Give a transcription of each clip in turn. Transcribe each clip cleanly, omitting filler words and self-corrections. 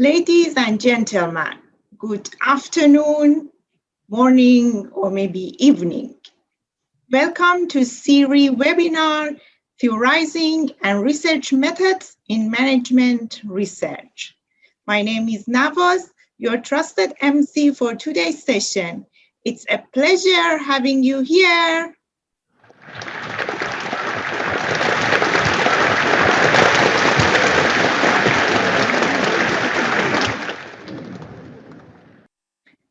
Ladies and gentlemen, good afternoon, morning, or maybe evening. Welcome to Siri webinar, Theorizing and Research Methods in Management Research. My name is Navas, your trusted MC for today's session. It's a pleasure having you here.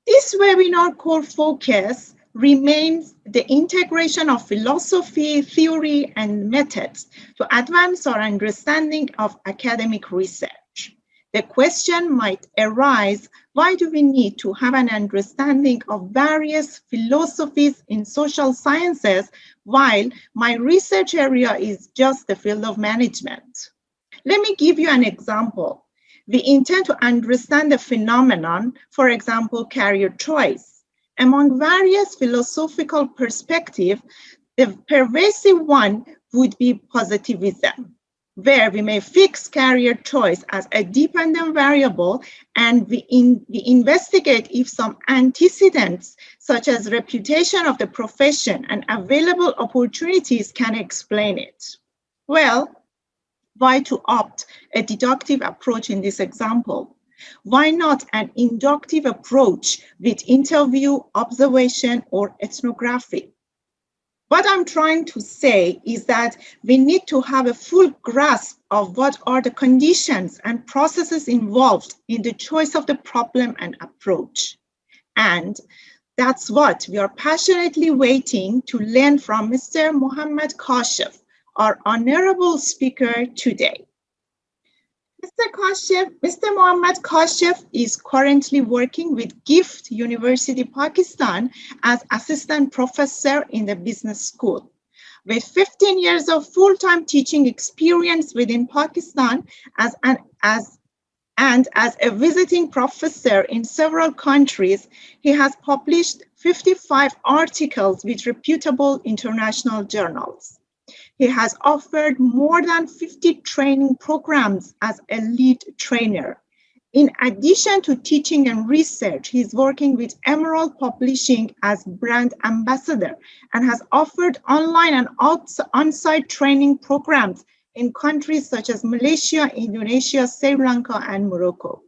This webinar core focus remains the integration of philosophy, theory, and methods to advance our understanding of academic research. The question might arise, why do we need to have an understanding of various philosophies in social sciences while my research area is just the field of management? Let me give you an example. We intend to understand the phenomenon, for example, career choice. Among various philosophical perspectives, the pervasive one would be positivism, where we may fix career choice as a dependent variable and we investigate if some antecedents, such as reputation of the profession and available opportunities, can explain it. Well, why to opt a deductive approach in this example? Why not an inductive approach with interview, observation, or ethnography? What I'm trying to say is that we need to have a full grasp of what are the conditions and processes involved in the choice of the problem and approach. And that's what we are passionately waiting to learn from Mr. Mohammad Kashif, our honorable speaker today. Mr. Mohammad Kashif is currently working with GIFT University, Pakistan as assistant professor in the business school. With 15 years of full-time teaching experience within Pakistan as a visiting professor in several countries, he has published 55 articles with reputable international journals. He has offered more than 50 training programs as a lead trainer. In addition to teaching and research, he's working with Emerald Publishing as brand ambassador and has offered online and on-site training programs in countries such as Malaysia, Indonesia, Sri Lanka, and Morocco.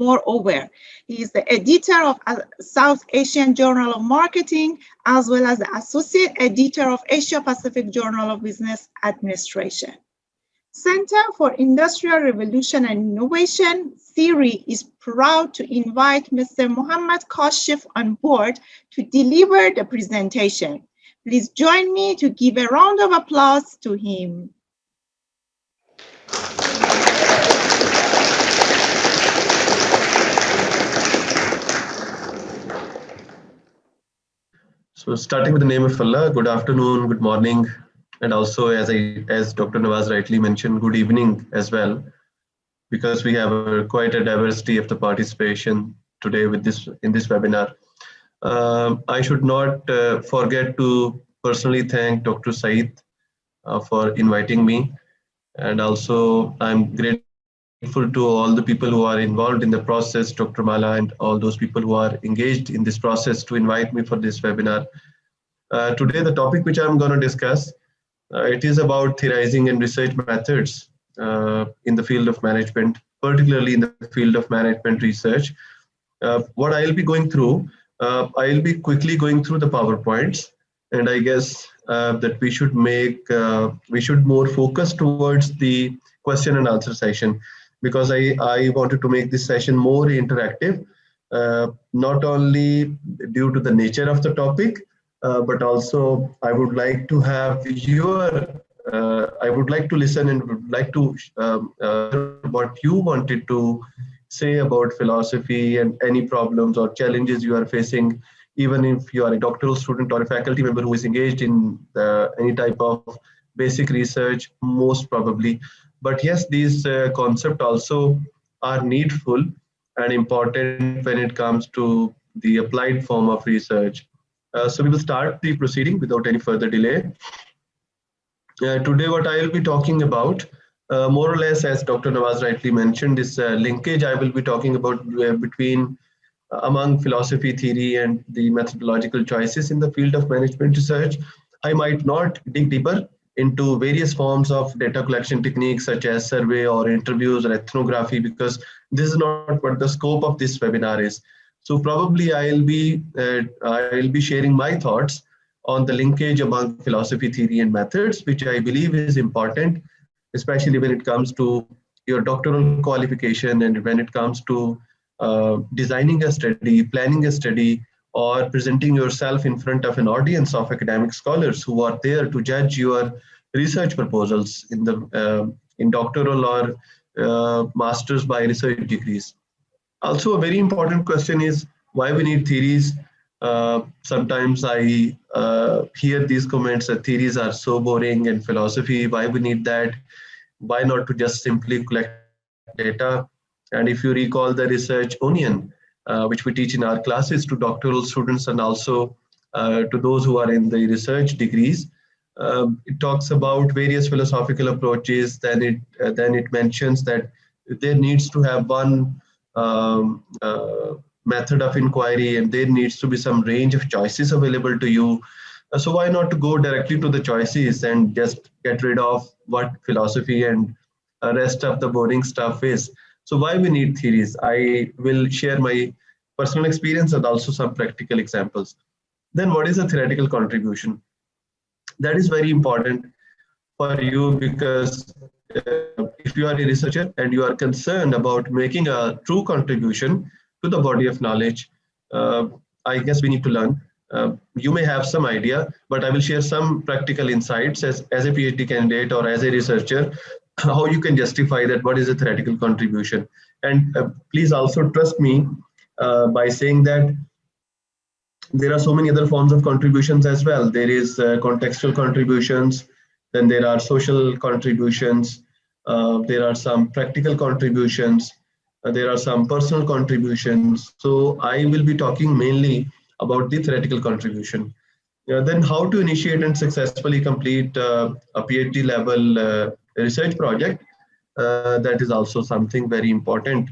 Moreover, he is the editor of South Asian Journal of Marketing, as well as the associate editor of Asia Pacific Journal of Business Administration. Center for Industrial Revolution and Innovation, CIRI, is proud to invite Mr. Mohammad Kashif on board to deliver the presentation. Please join me to give a round of applause to him. So starting with the name of Allah, good afternoon, good morning, and also as Dr. Nawaz rightly mentioned, good evening as well, because we have quite a diversity of the participation today with in this webinar. I should not forget to personally thank Dr. Saeed for inviting me, and also I'm grateful to all the people who are involved in the process, Dr. Mala, and all those people who are engaged in this process to invite me for this webinar. Today, the topic which I'm going to discuss, it is about theorizing and research methods in the field of management, particularly in the field of management research. What I'll be going through, I'll be quickly going through the PowerPoints, and I guess that we should more focus towards the question and answer session, because I wanted to make this session more interactive, not only due to the nature of the topic, but also I would like to have I would like to listen and would like to what you wanted to say about philosophy and any problems or challenges you are facing, even if you are a doctoral student or a faculty member who is engaged in any type of basic research, most probably. But yes, these concepts also are needful and important when it comes to the applied form of research. So we will start the proceeding without any further delay. Today, what I will be talking about more or less, as Dr. Nawaz rightly mentioned, this linkage I will be talking about between among philosophy, theory, and the methodological choices in the field of management research. I might not dig deeper into various forms of data collection techniques such as survey or interviews or ethnography, because this is not what the scope of this webinar is. So probably I'll be sharing my thoughts on the linkage among philosophy, theory, and methods, which I believe is important, especially when it comes to your doctoral qualification and when it comes to designing a study, planning a study, or presenting yourself in front of an audience of academic scholars who are there to judge your research proposals in the in doctoral or masters by research degrees. Also, a very important question is why we need theories. Sometimes I hear these comments that theories are so boring, and philosophy, why we need that? Why not to just simply collect data? And if you recall the research onion, which we teach in our classes to doctoral students and also to those who are in the research degrees, it talks about various philosophical approaches. Then it mentions that there needs to have one method of inquiry, and there needs to be some range of choices available to you. So why not to go directly to the choices and just get rid of what philosophy and rest of the boring stuff is? So why we need theories? I will share my personal experience and also some practical examples. Then what is a theoretical contribution? That is very important for you because if you are a researcher and you are concerned about making a true contribution to the body of knowledge, I guess we need to learn. You may have some idea, but I will share some practical insights as a PhD candidate or as a researcher, how you can justify that what is a theoretical contribution. And please also trust me by saying that there are so many other forms of contributions as well. There is contextual contributions, then there are social contributions, there are some practical contributions, there are some personal contributions. So I will be talking mainly about the theoretical contribution. Then how to initiate and successfully complete a PhD level research project. That is also something very important,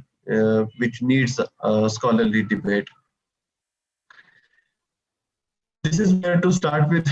which needs a scholarly debate. This is where to start with.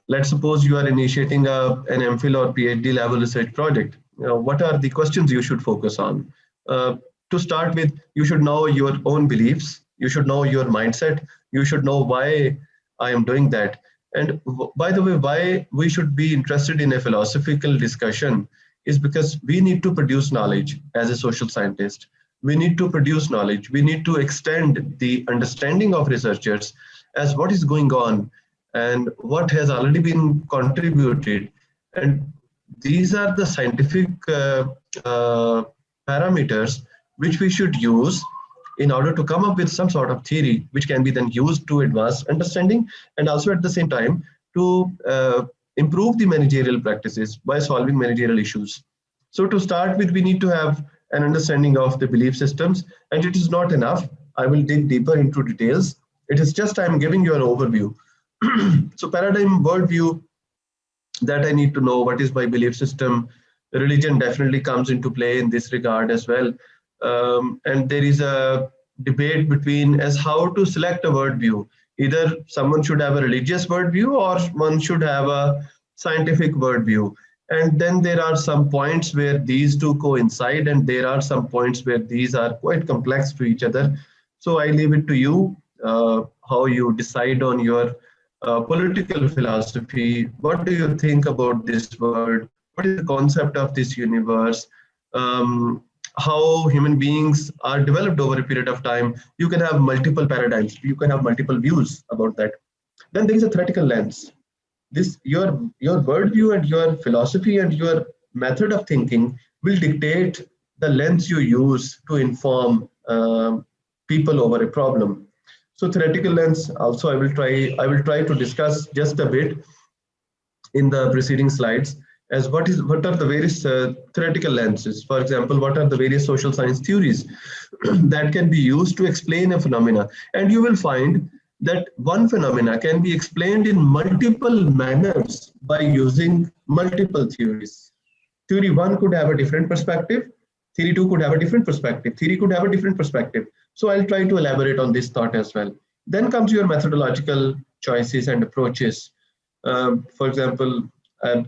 Let's suppose you are initiating an MPhil or PhD level research project. What are the questions you should focus on? To start with, you should know your own beliefs. You should know your mindset. You should know why I am doing that. And by the way, why we should be interested in a philosophical discussion is because we need to produce knowledge as a social scientist. We need to produce knowledge. We need to extend the understanding of researchers as what is going on and what has already been contributed. And these are the scientific parameters which we should use in order to come up with some sort of theory which can be then used to advance understanding and also at the same time to improve the managerial practices by solving managerial issues. So to start with, we need to have an understanding of the belief systems, and it is not enough. I will dig deeper into details. It is just I'm giving you an overview. So paradigm, worldview, that I need to know what is my belief system. Religion definitely comes into play in this regard as well. And there is a debate between as how to select a worldview. Either someone should have a religious worldview or one should have a scientific worldview. And then there are some points where these two coincide, and there are some points where these are quite complex to each other. So I leave it to you how you decide on your political philosophy. What do you think about this world? What is the concept of this universe? How human beings are developed over a period of time. You can have multiple paradigms. You can have multiple views about that. Then there is a theoretical lens. This your worldview and your philosophy and your method of thinking will dictate the lens you use to inform people over a problem. So theoretical lens also I will try to discuss just a bit in the preceding slides as what are the various theoretical lenses. For example, what are the various social science theories that can be used to explain a phenomena. And you will find that one phenomena can be explained in multiple manners by using multiple theories. Theory 1 could have a different perspective. Theory 2 could have a different perspective. Theory could have a different perspective. So I'll try to elaborate on this thought as well. Then comes your methodological choices and approaches. For example,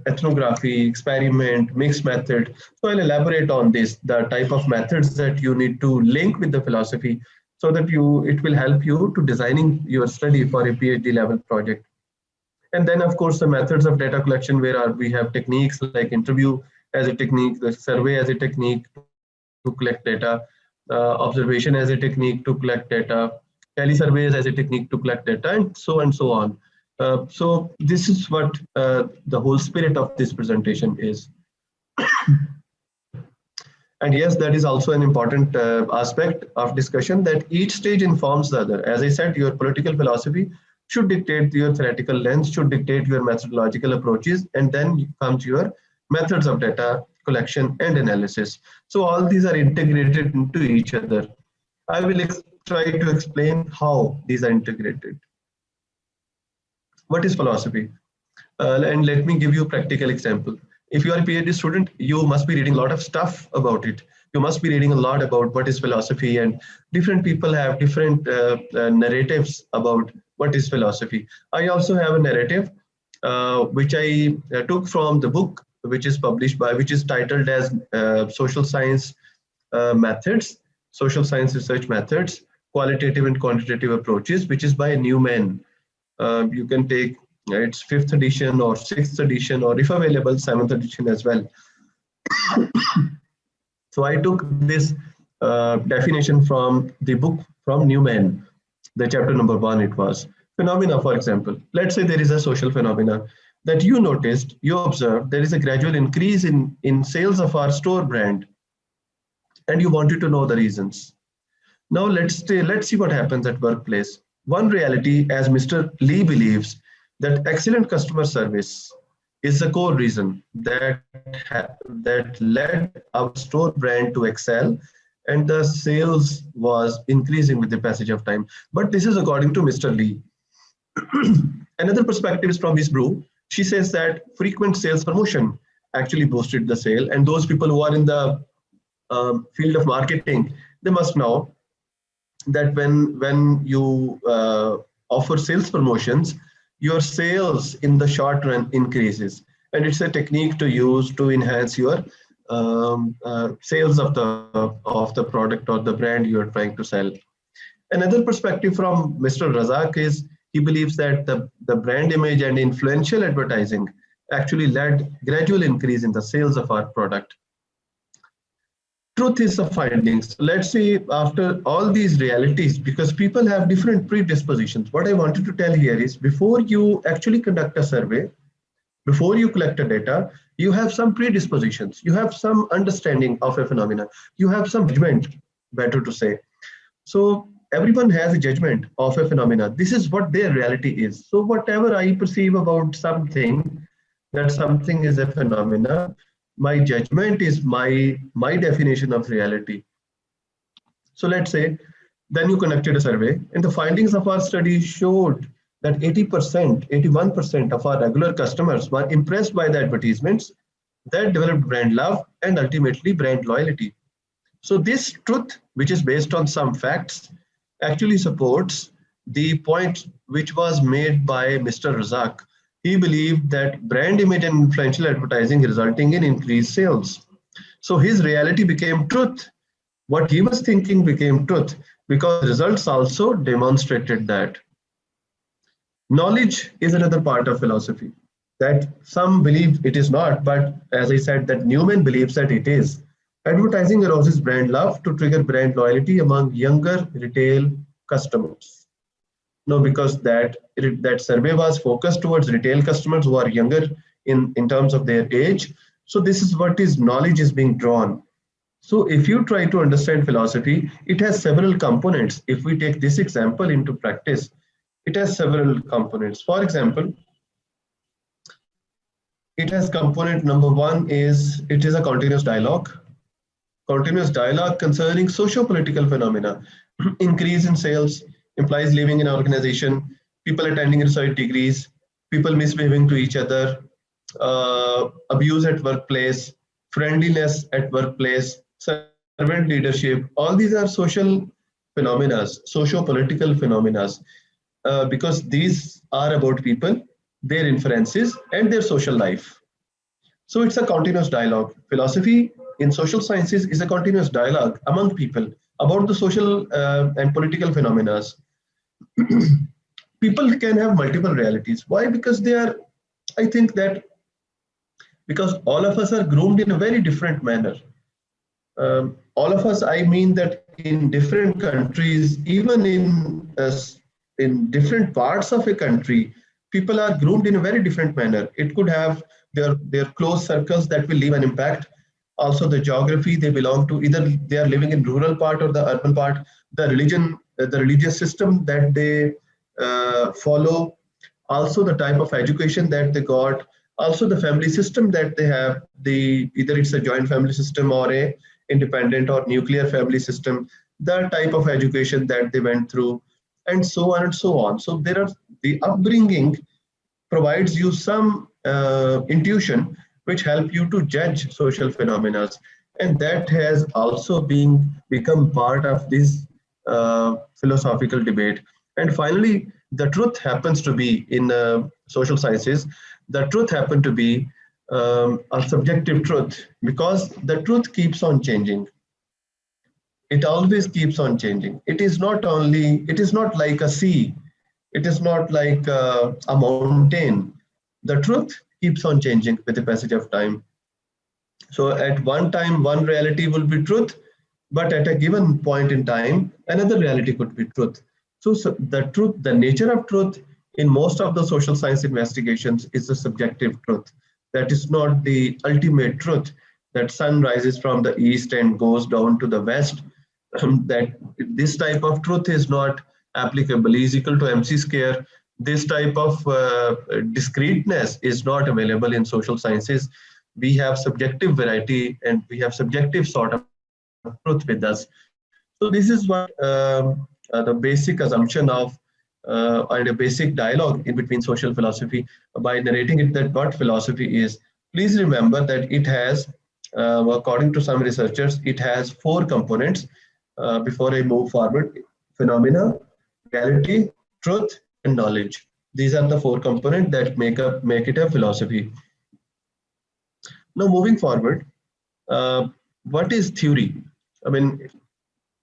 ethnography, experiment, mixed method. So I'll elaborate on this, the type of methods that you need to link with the philosophy so that it will help you to designing your study for a PhD level project. And then of course the methods of data collection, where we have techniques like interview as a technique, the survey as a technique to collect data, observation as a technique to collect data, telesurveys as a technique to collect data, and so on. So this is what the whole spirit of this presentation is. And yes, that is also an important aspect of discussion, that each stage informs the other. As I said, your political philosophy should dictate your theoretical lens, should dictate your methodological approaches, and then comes your methods of data collection and analysis. So all these are integrated into each other. I will try to explain how these are integrated. What is philosophy? And let me give you a practical example. If you are a PhD student, you must be reading a lot of stuff about it. You must be reading a lot about what is philosophy, and different people have different narratives about what is philosophy. I also have a narrative which I took from the book which is published by, which is titled as Social Science Methods, Social Science Research Methods, Qualitative and Quantitative Approaches, which is by Newman. You can take its 5th edition or 6th edition, or if available 7th edition as well. So I took this definition from the book from Newman, the chapter number 1 it was. Phenomena, for example, let's say there is a social phenomena that you noticed, you observed there is a gradual increase in sales of our store brand, and you wanted to know the reasons. Now let's see what happens at workplace. One reality, as Mr. Lee believes, that excellent customer service is the core reason that led our store brand to excel, and the sales was increasing with the passage of time. But this is according to Mr. Lee. Another perspective is from Ms. Brew. She says that frequent sales promotion actually boosted the sale, and those people who are in the field of marketing, they must know that when you offer sales promotions, your sales in the short run increases, and it's a technique to use to enhance your sales of the product or the brand you are trying to sell. Another perspective from Mr. Razak is he believes that the brand image and influential advertising actually led gradual increase in the sales of our product. Truth is the findings. Let's see, after all these realities, because people have different predispositions, what I wanted to tell here is, before you actually conduct a survey, before you collect the data, you have some predispositions, you have some understanding of a phenomena, you have some judgment, better to say. So everyone has a judgment of a phenomena. This is what their reality is. So whatever I perceive about something, that something is a phenomena, my judgment is my definition of reality. So let's say, then you conducted a survey, and the findings of our study showed that 80%, 81% of our regular customers were impressed by the advertisements that developed brand love and ultimately brand loyalty. So this truth, which is based on some facts, actually supports the point which was made by Mr. Razak. He believed that brand image and influential advertising resulting in increased sales. So his reality became truth. What he was thinking became truth, because results also demonstrated that. Knowledge is another part of philosophy that some believe it is not, but as I said, that Newman believes that it is. Advertising arouses brand love to trigger brand loyalty among younger retail customers. No, because that survey was focused towards retail customers who are younger in terms of their age. So this is what is knowledge is being drawn. So if you try to understand philosophy, it has several components. If we take this example into practice, it has several components. For example, it has component number 1 is, it is a continuous dialogue. Continuous dialogue concerning socio-political phenomena. Increase in sales implies living in an organization, people attending research degrees, people misbehaving to each other, abuse at workplace, friendliness at workplace, servant leadership. All these are social phenomena, socio-political phenomena, because these are about people, their inferences, and their social life. So it's a continuous dialogue. Philosophy in social sciences is a continuous dialogue among people about the social and political phenomena. People can have multiple realities. Why? Because they are, I think that because all of us are groomed in a very different manner. All of us, I mean that in different countries, even in different parts of a country, people are groomed in a very different manner. It could have their close circles that will leave an impact. Also, the geography they belong to, either they are living in rural part or the urban part. The religion, the religious system that they follow. Also, the type of education that they got. Also, the family system that they have. Either it's a joint family system or a independent or nuclear family system, the type of education that they went through, and so on and so on. So there are the upbringing provides you some intuition which help you to judge social phenomena, and that has also become part of this philosophical debate. And finally, the truth happens to be in social sciences. The truth happen to be a subjective truth, because the truth keeps on changing. It always keeps on changing. It is not like a sea. It is not like a mountain. The truth keeps on changing with the passage of time. So at one time, one reality will be truth, but at a given point in time, another reality could be truth. So the truth, the nature of truth in most of the social science investigations is the subjective truth. That is not the ultimate truth, that sun rises from the east and goes down to the west. That this type of truth is not applicable, is equal to MC square. This type of discreteness is not available in social sciences. We have subjective variety and we have subjective sort of truth with us. So this is what the basic assumption of and a basic dialogue in between social philosophy. By narrating it that what philosophy is, please remember that it has, according to some researchers, it has 4 components. Before I move forward: phenomena, reality, truth, and knowledge. These are the 4 components that make it a philosophy. Now, moving forward, what is theory? I mean,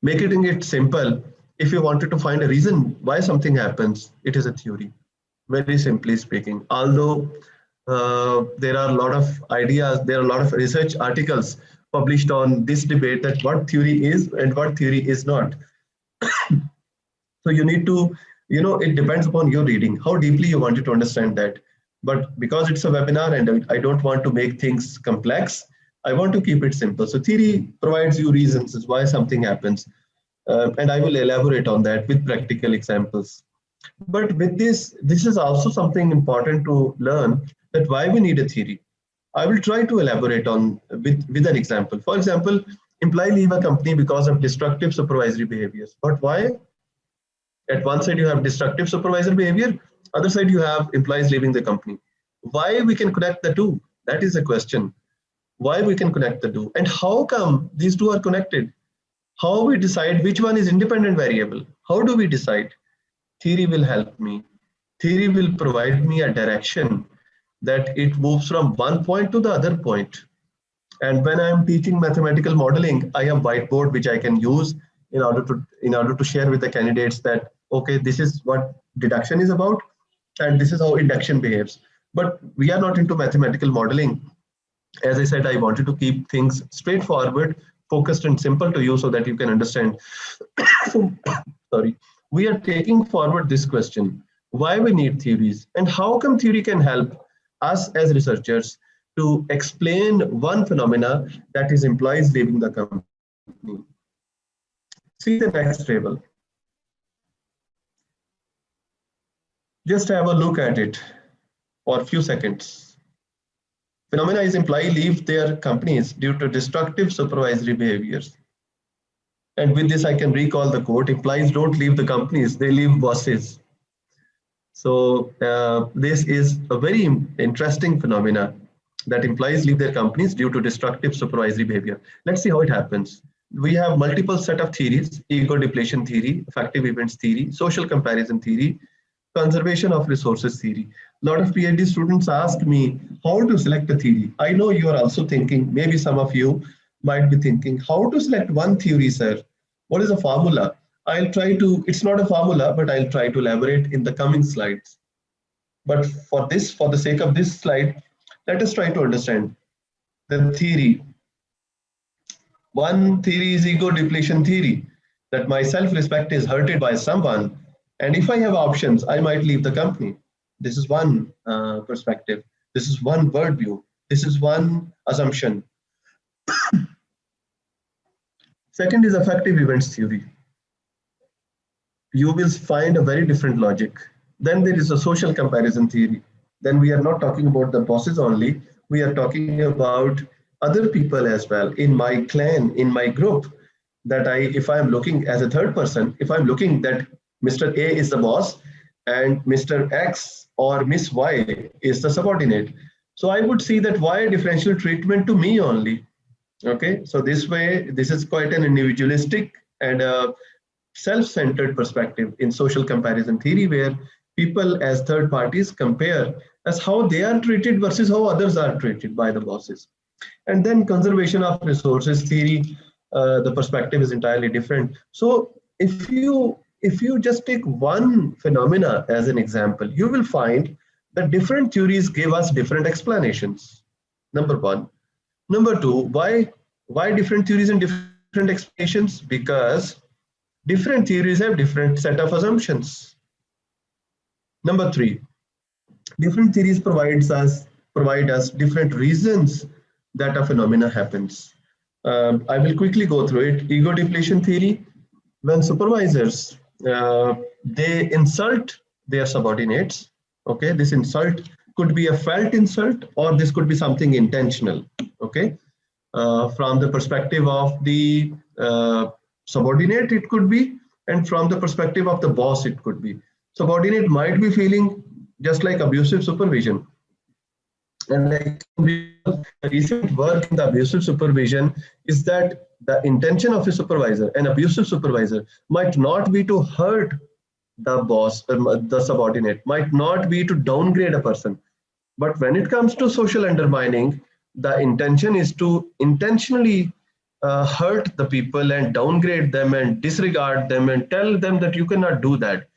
making it simple, if you wanted to find a reason why something happens, it is a theory, very simply speaking. Although there are a lot of ideas, there are a lot of research articles published on this debate that what theory is and what theory is not. So you need to, it depends upon your reading, how deeply you wanted to understand that. But because it's a webinar and I don't want to make things complex, I want to keep it simple. So theory provides you reasons as why something happens. And I will elaborate on that with practical examples. But with this is also something important to learn, that why we need a theory. I will try to elaborate on with an example. For example, employee leave a company because of destructive supervisory behaviors. But why? At one side you have destructive supervisory behavior, other side you have employees leaving the company. Why we can connect the two? That is a question. Why we can connect the two, and how come these two are connected? How we decide which one is independent variable? How do we decide? Theory will help me. Theory will provide me a direction that it moves from one point to the other point. And when I'm teaching mathematical modeling, I have whiteboard which I can use in order to share with the candidates that, okay, this is what deduction is about, and this is how induction behaves. But we are not into mathematical modeling. As I said, I wanted to keep things straightforward, focused and simple to you so that you can understand. So, sorry, we are taking forward this question, why we need theories and how come theory can help us as researchers to explain one phenomena, that is employees leaving the company. See the next table. Just have a look at it for a few seconds. Phenomena is employees leave their companies due to destructive supervisory behaviors. And with this, I can recall the quote, employees don't leave the companies, they leave bosses. So this is a very interesting phenomena. that employees leave their companies due to destructive supervisory behavior. Let's see how it happens. We have multiple set of theories: ego depletion theory, effective events theory, social comparison theory, conservation of resources theory. A lot of PhD students ask me how to select a theory. I know you are also thinking, maybe some of you might be thinking, how to select one theory, sir? What is a formula? I'll try to, it's not a formula, but I'll try to elaborate in the coming slides. But for this, for the sake of this slide, let us try to understand the theory. One theory is ego depletion theory, that my self-respect is hurted by someone, and if I have options, I might leave the company. This is one perspective. This is one worldview. This is one assumption. Second is effective events theory. You will find a very different logic. Then there is a social comparison theory. Then we are not talking about the bosses only. We are talking about other people as well in my clan, in my group. That if I am looking as a third person, if I'm looking that Mr. A is the boss and Mr. X or Miss Y is the subordinate. So I would see that why differential treatment to me only. Okay, so this way, this is quite an individualistic and self-centered perspective in social comparison theory, where people as third parties compare as how they are treated versus how others are treated by the bosses. And then conservation of resources theory, the perspective is entirely different. So if you just take one phenomena as an example, you will find that different theories give us different explanations. Number one. Number two, why different theories and different explanations? Because different theories have different set of assumptions. Number three, different theories provide us different reasons that a phenomena happens. I will quickly go through it. Ego depletion theory: when supervisors they insult their subordinates. Okay, this insult could be a felt insult, or this could be something intentional. Okay, from the perspective of the subordinate, it could be, and from the perspective of the boss, it could be. Subordinate might be feeling just like abusive supervision. And like recent work in the abusive supervision is that the intention of a supervisor, an abusive supervisor, might not be to hurt the boss, the subordinate, might not be to downgrade a person. But when it comes to social undermining, the intention is to intentionally hurt the people and downgrade them and disregard them and tell them that you cannot do that.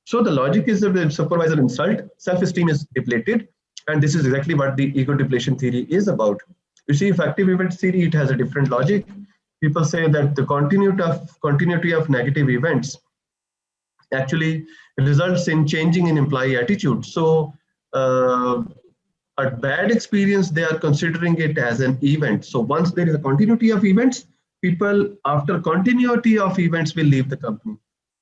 So the logic is that the supervisor insult, self-esteem is depleted, and this is exactly what the ego depletion theory is about. You see, effective events theory, it has a different logic. People say that the continuity of negative events actually results in changing in employee attitude. So a bad experience, they are considering it as an event. So once there is a continuity of events, people after continuity of events will leave the company.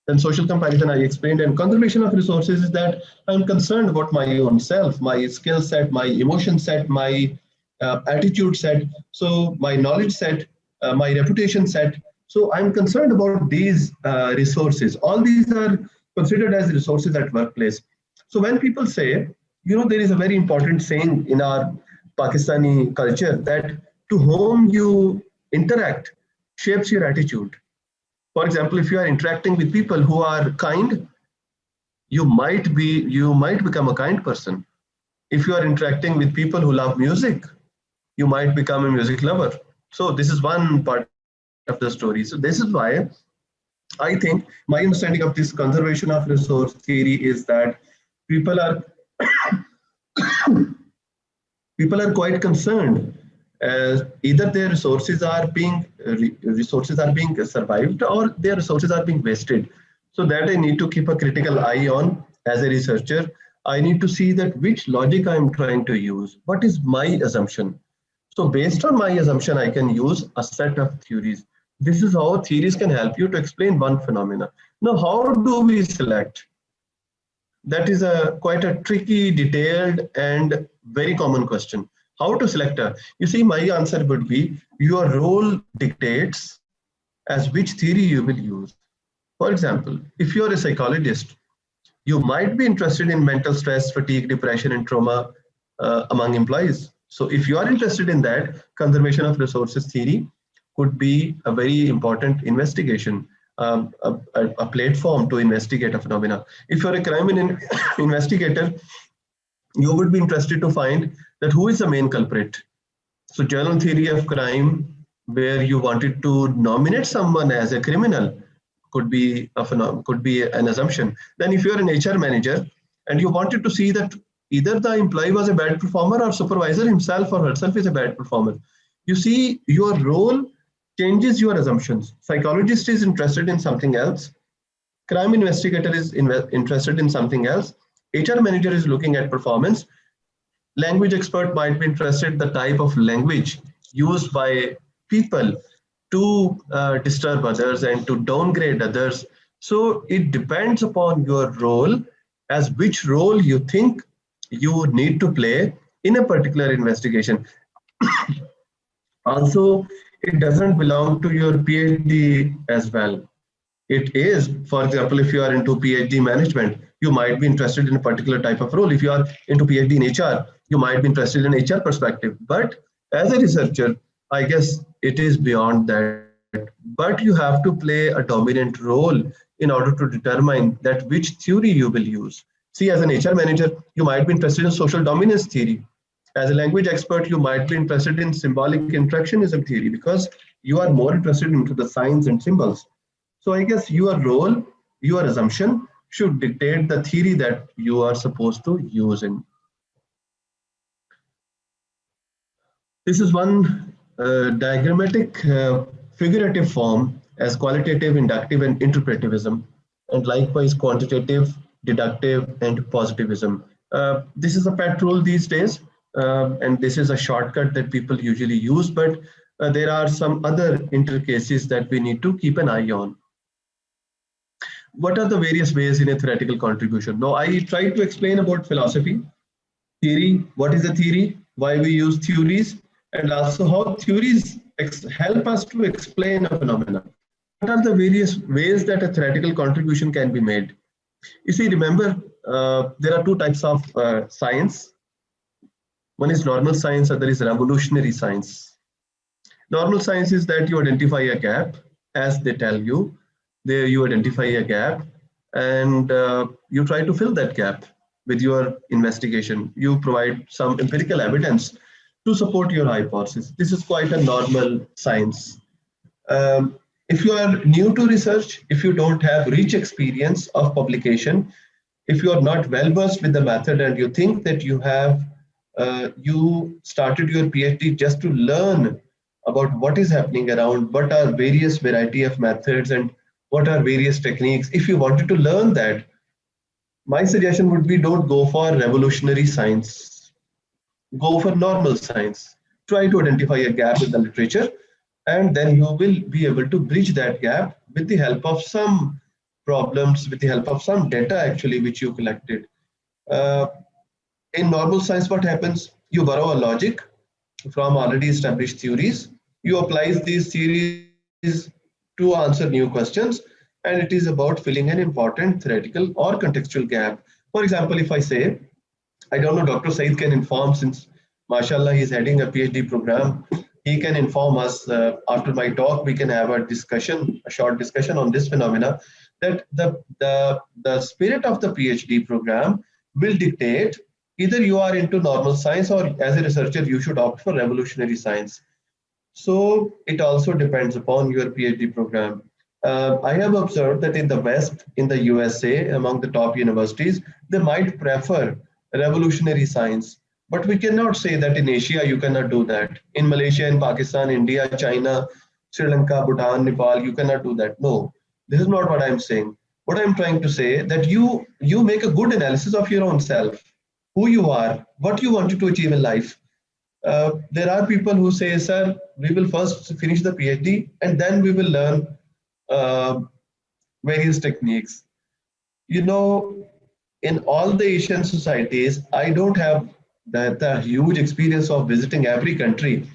Then social comparison I explained, and conservation of resources is that I'm concerned about my own self, my skill set, my emotion set, my attitude set, so my knowledge set, my reputation set. So I'm concerned about these resources. All these are considered as resources at workplace. So when people say, there is a very important saying in our Pakistani culture that to whom you interact shapes your attitude. For example, if you are interacting with people who are kind, you might become a kind person. If you are interacting with people who love music, you might become a music lover. So this is one part of the story. So this is why I think my understanding of this conservation of resource theory is that people are quite concerned as either their resources are being survived or their resources are being wasted. So that I need to keep a critical eye on as a researcher. I need to see that which logic I am trying to use. What is my assumption? So based on my assumption, I can use a set of theories. This is how theories can help you to explain one phenomena. Now, how do we select? That is quite a tricky, detailed, and very common question. How to select you see, my answer would be your role dictates as which theory you will use. For example, if you're a psychologist, you might be interested in mental stress, fatigue, depression, and trauma among employees. So if you are interested in that, conservation of resources theory could be a very important investigation, a platform to investigate a phenomena. If you're a crime investigator, you would be interested to find that who is the main culprit. So journal theory of crime, where you wanted to nominate someone as a criminal, could be could be an assumption. Then if you're an HR manager and you wanted to see that either the employee was a bad performer or supervisor himself or herself is a bad performer, you see your role changes your assumptions. Psychologist is interested in something else. Crime investigator is interested in something else. HR manager is looking at performance. Language expert might be interested the type of language used by people to disturb others and to downgrade others. So it depends upon your role as which role you think you need to play in a particular investigation. Also, it doesn't belong to your PhD as well. It is, for example, if you are into PhD management, you might be interested in a particular type of role. If you are into PhD in HR, you might be interested in HR perspective. But as a researcher, I guess it is beyond that. But you have to play a dominant role in order to determine that which theory you will use. See, as an HR manager, you might be interested in social dominance theory. As a language expert, you might be interested in symbolic interactionism theory because you are more interested into the signs and symbols. So I guess your role, your assumption should dictate the theory that you are supposed to use in. This is one diagrammatic figurative form as qualitative, inductive, and interpretivism, and likewise quantitative, deductive, and positivism. This is a pet rule these days, and this is a shortcut that people usually use, but there are some other intercases that we need to keep an eye on. What are the various ways in a theoretical contribution? Now, I tried to explain about philosophy, theory, what is a theory, why we use theories, and also how theories help us to explain a phenomenon. What are the various ways that a theoretical contribution can be made? You see, remember, there are two types of science. One is normal science, other is revolutionary science. Normal science is that you identify a gap, as they tell you. There you identify a gap and you try to fill that gap with your investigation. You provide some empirical evidence to support your hypothesis. This is quite a normal science. If you are new to research, if you don't have rich experience of publication, if you are not well versed with the method and you think that you have, you started your PhD just to learn about what is happening around, what are various variety of methods and what are various techniques. If you wanted to learn that, my suggestion would be don't go for revolutionary science. Go for normal science. Try to identify a gap in the literature, and then you will be able to bridge that gap with the help of some problems, with the help of some data actually which you collected. In normal science, what happens? You borrow a logic from already established theories. You apply these theories to answer new questions, and it is about filling an important theoretical or contextual gap. For example, if I say, I don't know, Dr. Saeed can inform, since mashallah he's heading a PhD program, he can inform us. After my talk, we can have a discussion, a short discussion on this phenomena, that the spirit of the PhD program will dictate either you are into normal science or as a researcher you should opt for revolutionary science. So it also depends upon your PhD program. I have observed that in the West, in the USA, among the top universities, they might prefer revolutionary science. But we cannot say that in Asia you cannot do that. In Malaysia, in Pakistan, India, China, Sri Lanka, Bhutan, Nepal, you cannot do that. No, this is not what I'm saying. What I'm trying to say that you make a good analysis of your own self, who you are, what you wanted to achieve in life. There are people who say, sir, we will first finish the PhD and then we will learn various techniques. You know, in all the Asian societies, I don't have the huge experience of visiting every country.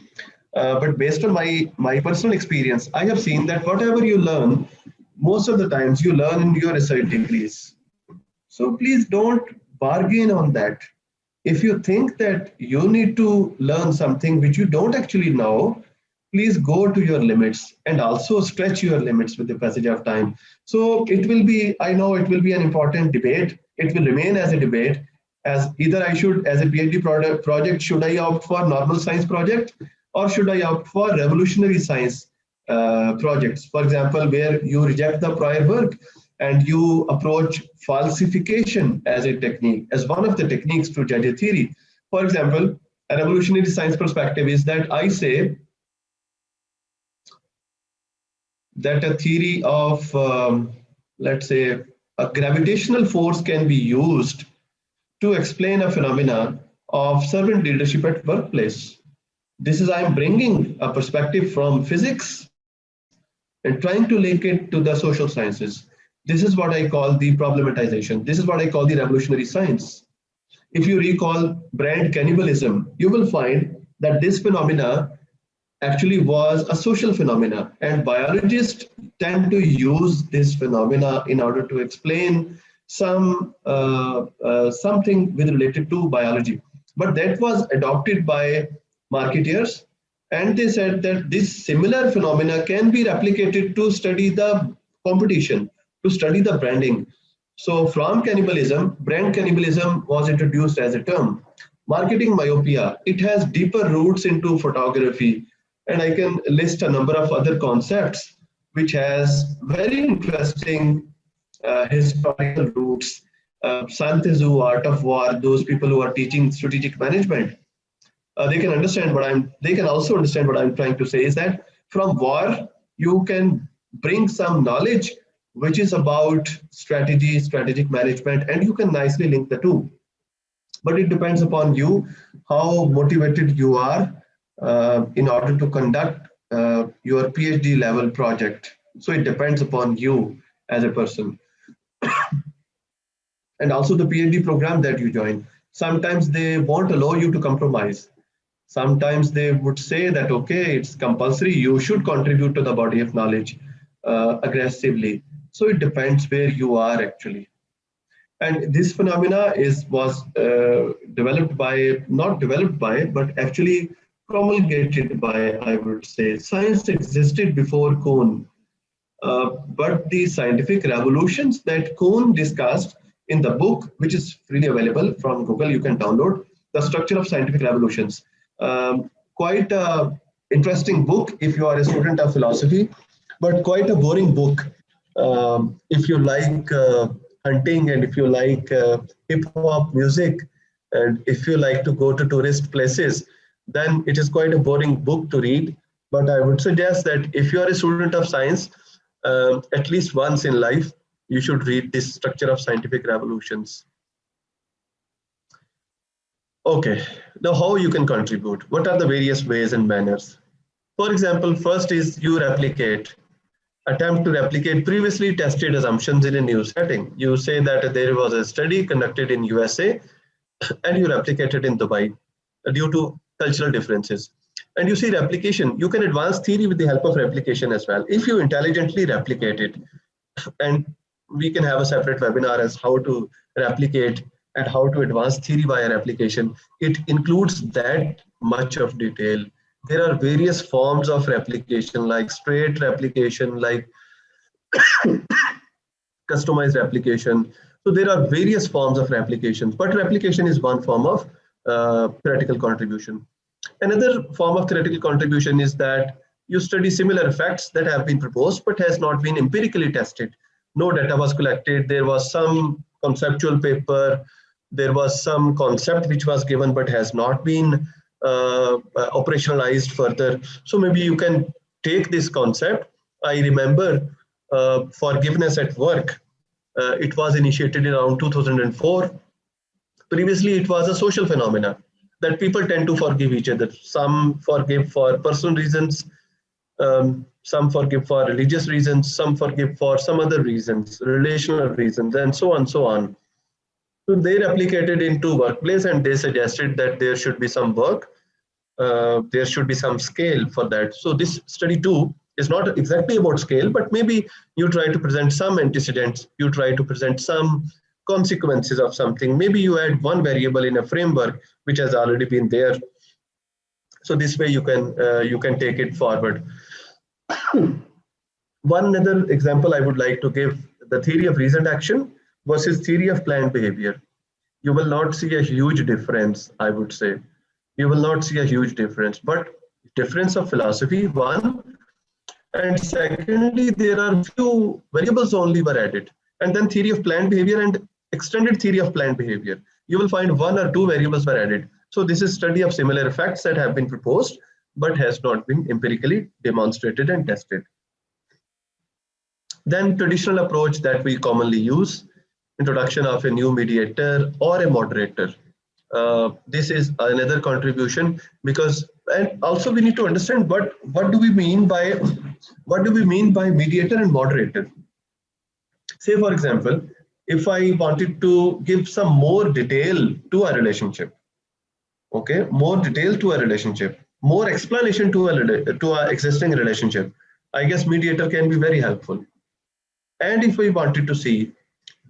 But based on my personal experience, I have seen that whatever you learn, most of the times you learn in your research degrees. So please don't bargain on that. If you think that you need to learn something which you don't actually know, please go to your limits and also stretch your limits with the passage of time. So it will be, I know it will be an important debate. It will remain as a debate, as either I should, as a PhD project, should I opt for normal science project or should I opt for revolutionary science projects? For example, where you reject the prior work and you approach falsification as a technique, as one of the techniques to judge a theory. For example, a revolutionary science perspective is that I say that a theory of, let's say, a gravitational force can be used to explain a phenomena of servant leadership at workplace. This is, I'm bringing a perspective from physics and trying to link it to the social sciences. This is what I call the problematization. This is what I call the revolutionary science. If you recall brand cannibalism, you will find that this phenomena actually was a social phenomena, and biologists tend to use this phenomena in order to explain something with related to biology. But that was adopted by marketeers, and they said that this similar phenomena can be replicated to study the competition, to study the branding. So from cannibalism, brand cannibalism was introduced as a term. Marketing myopia, it has deeper roots into photography, and I can list a number of other concepts which has very interesting historical roots. Sant Tzu, Art of War, those people who are teaching strategic management, they can understand they can also understand what I'm trying to say is that from war, you can bring some knowledge which is about strategy, strategic management, and you can nicely link the two. But it depends upon you, how motivated you are in order to conduct your PhD level project. So it depends upon you as a person. And also the PhD program that you join. Sometimes they won't allow you to compromise. Sometimes they would say that, okay, it's compulsory, you should contribute to the body of knowledge aggressively. So it depends where you are actually. And this phenomena was developed by, not developed by, but actually promulgated by, I would say. Science existed before Kuhn, but the scientific revolutions that Kuhn discussed in the book, which is freely available from Google, you can download, The Structure of Scientific Revolutions. Quite an interesting book if you are a student of philosophy, but quite a boring book if you like hunting, and if you like hip-hop music, and if you like to go to tourist places, then it is quite a boring book to read. But I would suggest that if you are a student of science, at least once in life, you should read this Structure of Scientific Revolutions. Okay, now how you can contribute? What are the various ways and manners? For example, first is you replicate. Attempt to replicate previously tested assumptions in a new setting. You say that there was a study conducted in USA and you replicate it in Dubai due to cultural differences. And you see replication, you can advance theory with the help of replication as well. If you intelligently replicate it, and we can have a separate webinar as how to replicate and how to advance theory via replication. It includes that much of detail. There are various forms of replication, like straight replication, like customized replication. So there are various forms of replications, but replication is one form of theoretical contribution. Another form of theoretical contribution is that you study similar effects that have been proposed but has not been empirically tested. No data was collected. There was some conceptual paper. There was some concept which was given but has not been operationalized further. So maybe you can take this concept. I remember forgiveness at work. It was initiated around 2004. Previously, it was a social phenomena that people tend to forgive each other. Some forgive for personal reasons, some forgive for religious reasons, some forgive for some other reasons, relational reasons, and so on, so on. So they replicated into workplace and they suggested that there should be some work, there should be some scale for that. So this study too is not exactly about scale, but maybe you try to present some antecedents, you try to present some consequences of something. Maybe you add one variable in a framework which has already been there. So this way you can take it forward. One other example I would like to give, the theory of reasoned action versus theory of planned behavior. You will not see a huge difference, I would say. You will not see a huge difference, but difference of philosophy, one, and secondly, there are few variables only were added. And then theory of planned behavior and extended theory of planned behavior. You will find one or two variables were added. So this is study of similar effects that have been proposed, but has not been empirically demonstrated and tested. Then traditional approach that we commonly use, introduction of a new mediator or a moderator. This is another contribution, because, and also we need to understand what do we mean by mediator and moderator. Say for example, if I wanted to give some more detail to a relationship, okay, more detail to a relationship, more explanation to a existing relationship, I guess mediator can be very helpful. And if we wanted to see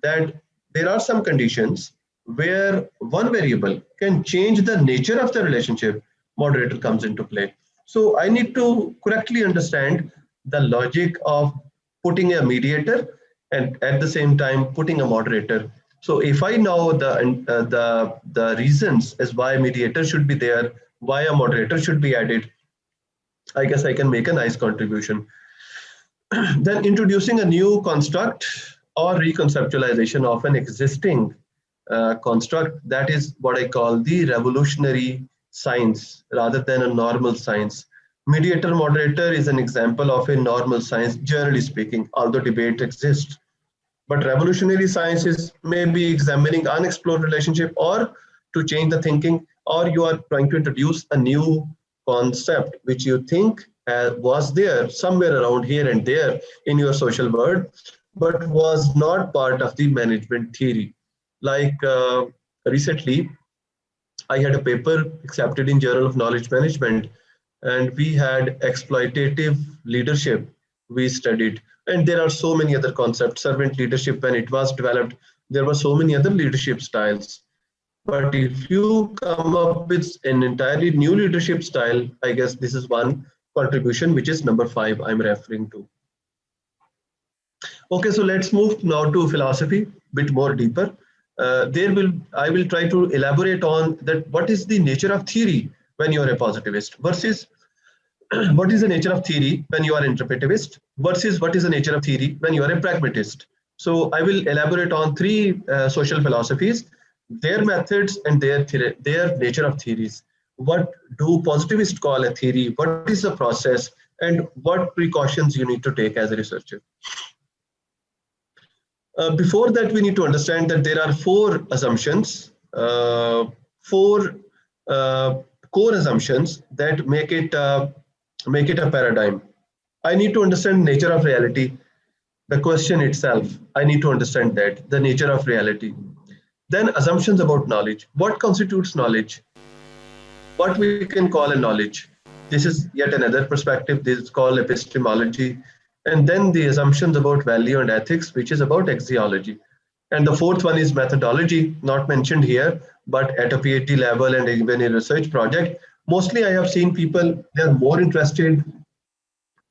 that there are some conditions where one variable can change the nature of the relationship, moderator comes into play. So I need to correctly understand the logic of putting a mediator and at the same time putting a moderator. So if I know the reasons as why mediator should be there, why a moderator should be added, I guess I can make a nice contribution. Then introducing a new construct or reconceptualization of an existing construct, that is what I call the revolutionary science rather than a normal science. Mediator moderator is an example of a normal science, generally speaking, although debate exists. But revolutionary science is maybe examining unexplored relationship, or to change the thinking, or you are trying to introduce a new concept which you think was there somewhere around here and there in your social world, but was not part of the management theory. Like recently, I had a paper accepted in Journal of Knowledge Management, and we had exploitative leadership we studied. And there are so many other concepts. Servant leadership, when it was developed, there were so many other leadership styles. But if you come up with an entirely new leadership style, I guess this is one contribution, which is number 5 I'm referring to. Okay, so let's move now to philosophy, bit more deeper. I will try to elaborate on that. What is the nature of theory when you are a positivist versus what is the nature of theory when you are interpretivist versus what is the nature of theory when you are a pragmatist. So I will elaborate on 3 social philosophies, their methods and their nature of theories. What do positivists call a theory? What is the process? And what precautions you need to take as a researcher? Before that, we need to understand that there are 4 assumptions, 4 core assumptions that make it a paradigm. I need to understand nature of reality, the question itself. I need to understand that, the nature of reality. Then assumptions about knowledge. What constitutes knowledge? What we can call a knowledge. This is yet another perspective. This is called epistemology. And then the assumptions about value and ethics, which is about axiology. And the 4th one is methodology, not mentioned here, but at a PhD level and even a research project, mostly I have seen people, they are more interested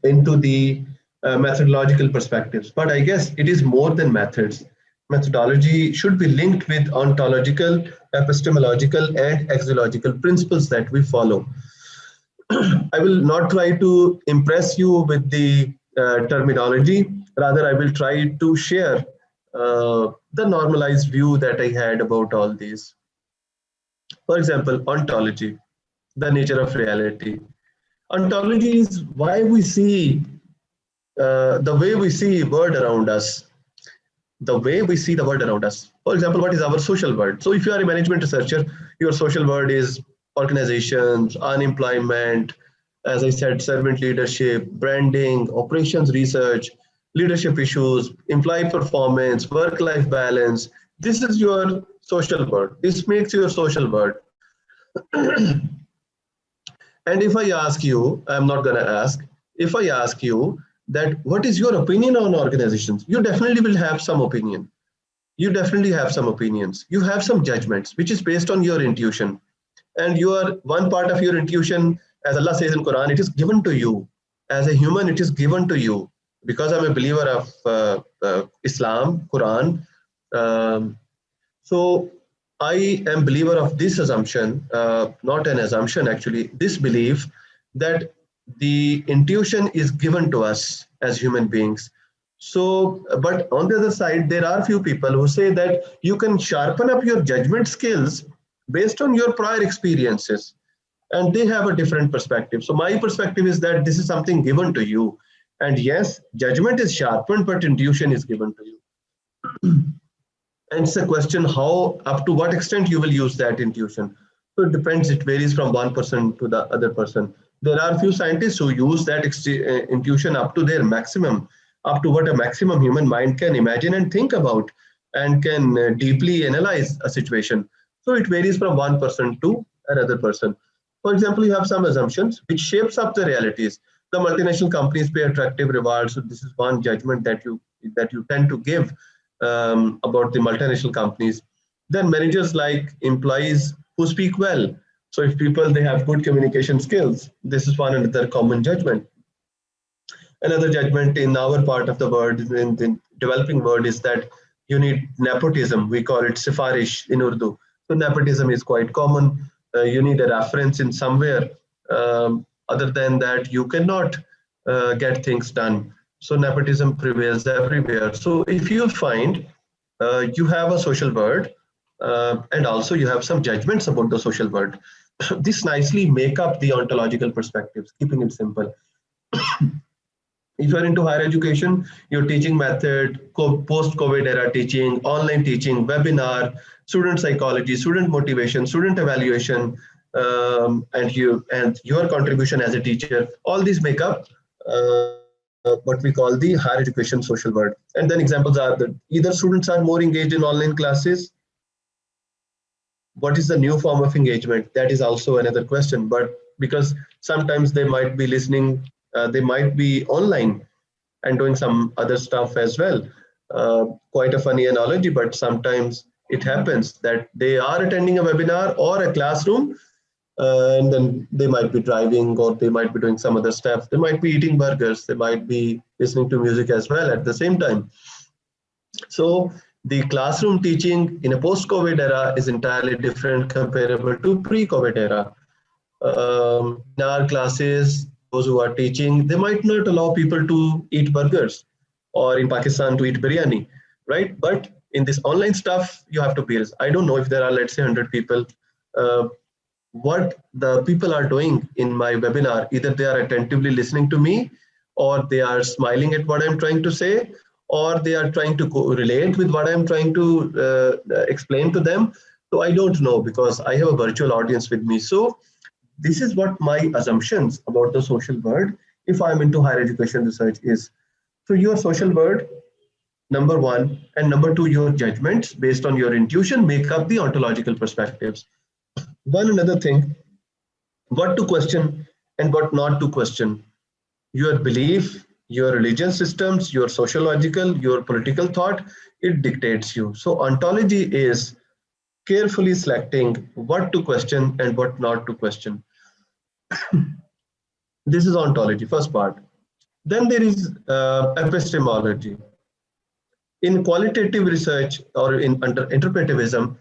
into the methodological perspectives. But I guess it is more than methods. Methodology should be linked with ontological, epistemological, and axiological principles that we follow. I will not try to impress you with the terminology. Rather, I will try to share the normalized view that I had about all these. For example, ontology, the nature of reality. Ontology is why we see the way we see world around us. The way we see the world around us. For example, what is our social world? So if you are a management researcher, your social world is organizations, unemployment, as I said, servant leadership, branding, operations research, leadership issues, employee performance, work-life balance. This is your social world. This makes your social world. And if I ask you, I'm not going to ask, if I ask you that what is your opinion on organizations, you definitely will have some opinion. you definitely have some opinions. You have some judgments, which is based on your intuition. And your one part of your intuition, as Allah says in Quran, it is given to you. As a human, it is given to you. Because I'm a believer of Islam, Quran. So I am believer of this assumption, not an assumption actually, this belief that the intuition is given to us as human beings. So, but on the other side, there are few people who say that you can sharpen up your judgment skills based on your prior experiences, and they have a different perspective. So my perspective is that this is something given to you. And yes, judgment is sharpened, but intuition is given to you. And it's a question how, up to what extent you will use that intuition. So it depends, it varies from one person to the other person. There are a few scientists who use that intuition up to their maximum, up to what a maximum human mind can imagine and think about, and can deeply analyze a situation. So it varies from one person to another person. For example, you have some assumptions which shapes up the realities. The multinational companies pay attractive rewards. So this is one judgment that you tend to give about the multinational companies. Then managers like employees who speak well. So if people, they have good communication skills, this is one another common judgment. Another judgment in our part of the world, in the developing world, is that you need nepotism. We call it sifarish in Urdu. So nepotism is quite common. You need a reference in somewhere. Other than that, you cannot get things done. So nepotism prevails everywhere. So if you find you have a social world and also you have some judgments about the social world, this nicely make up the ontological perspectives, keeping it simple. If you're into higher education, your teaching method, post-COVID era teaching, online teaching, webinar, student psychology, student motivation, student evaluation, and your contribution as a teacher, all these make up what we call the higher education social world. And then examples are that either students are more engaged in online classes. What is the new form of engagement? That is also another question. But because sometimes they might be listening, they might be online and doing some other stuff as well. Quite a funny analogy, but sometimes it happens that they are attending a webinar or a classroom, and then they might be driving, or they might be doing some other stuff. They might be eating burgers. They might be listening to music as well at the same time. So the classroom teaching in a post-COVID era is entirely different comparable to pre-COVID era. In our classes, those who are teaching, they might not allow people to eat burgers, or in Pakistan to eat biryani, right? But in this online stuff, you have to be. I don't know if there are, let's say, 100 people. What the people are doing in my webinar, either they are attentively listening to me, or they are smiling at what I'm trying to say, or they are trying to relate with what I'm trying to explain to them. So I don't know, because I have a virtual audience with me. So this is what my assumptions about the social world, if I'm into higher education research, is. So your social world, number one, and number two, your judgments based on your intuition make up the ontological perspectives. One another thing, what to question and what not to question. Your belief, your religious systems, your sociological, your political thought, it dictates you. So ontology is carefully selecting what to question and what not to question. This is ontology, first part. Then there is epistemology. In qualitative research or in interpretivism,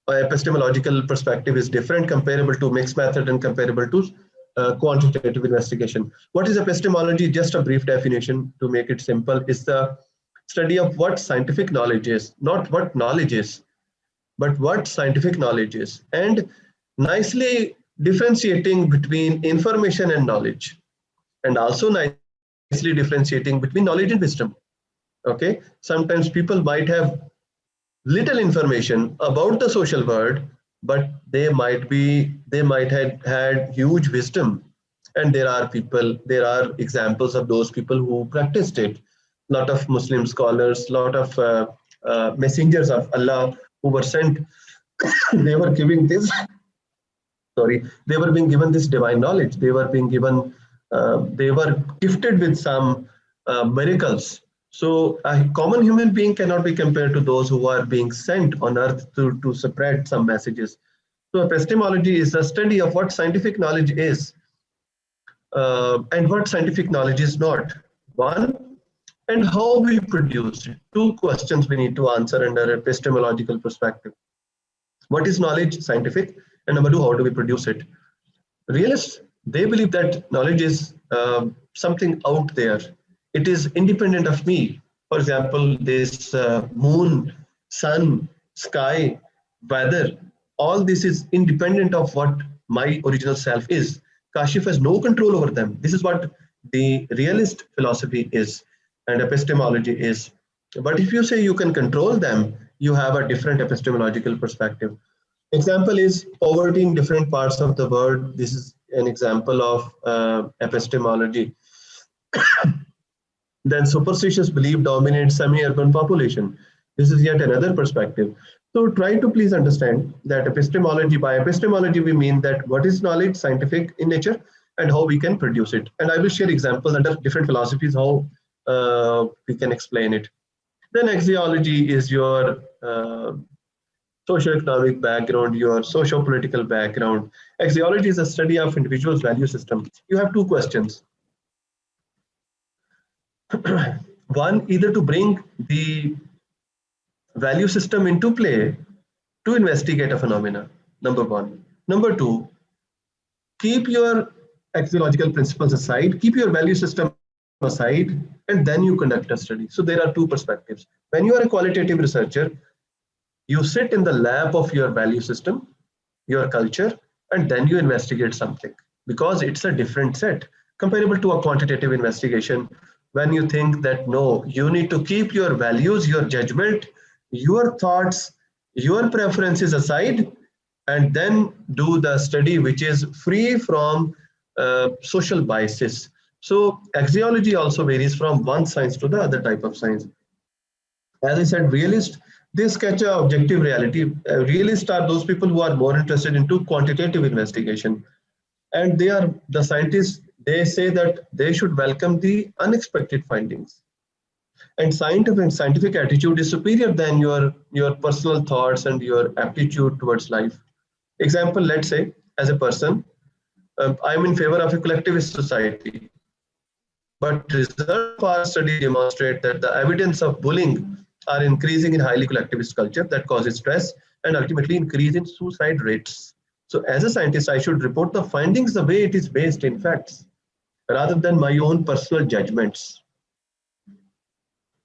epistemological perspective is different, comparable to mixed method and comparable to quantitative investigation. What is epistemology? Just a brief definition to make it simple, is the study of what scientific knowledge is, not what knowledge is, but what scientific knowledge is, and nicely differentiating between information and knowledge, and also nicely differentiating between knowledge and wisdom. Okay, sometimes people might have little information about the social world, but they might have had huge wisdom. And there are examples of those people who practiced it. A lot of Muslim scholars, a lot of messengers of Allah who were sent, they were giving this, they were being given this divine knowledge. They were being given, they were gifted with some miracles. So a common human being cannot be compared to those who are being sent on earth to spread some messages. So epistemology is the study of what scientific knowledge is and what scientific knowledge is not. One, and how we produce it. Two questions we need to answer under epistemological perspective. What is knowledge, scientific? And number two, how do we produce it? Realists, they believe that knowledge is something out there. It is independent of me. For example, this moon, sun, sky, weather, all this is independent of what my original self is. Kashif has no control over them. This is what the realist philosophy is and epistemology is. But if you say you can control them, you have a different epistemological perspective. Example is poverty in different parts of the world. This is an example of epistemology. Then superstitious belief dominates semi-urban population. This is yet another perspective. So try to please understand that epistemology, by epistemology we mean that what is knowledge, scientific in nature, and how we can produce it. And I will share examples under different philosophies how we can explain it. Then axiology is your socio-economic background, your socio-political background. Axiology is a study of individual's value system. You have two questions. One, either to bring the value system into play to investigate a phenomena, number one. Number two, keep your axiological principles aside, keep your value system aside, and then you conduct a study. So there are two perspectives. When you are a qualitative researcher, you sit in the lab of your value system, your culture, and then you investigate something because it's a different set comparable to a quantitative investigation. When you think that no, you need to keep your values, your judgment, your thoughts, your preferences aside, and then do the study which is free from social biases. So axiology also varies from one science to the other type of science. As I said, realists, they sketch an objective reality. Realists are those people who are more interested into quantitative investigation. And they are the scientists, they say that they should welcome the unexpected findings. And scientific attitude is superior than your personal thoughts and your aptitude towards life. Example, let's say, as a person, I'm in favor of a collectivist society. But results of our study demonstrate that the evidence of bullying are increasing in highly collectivist culture that causes stress and ultimately increase in suicide rates. So as a scientist, I should report the findings the way it is based in facts, rather than my own personal judgments.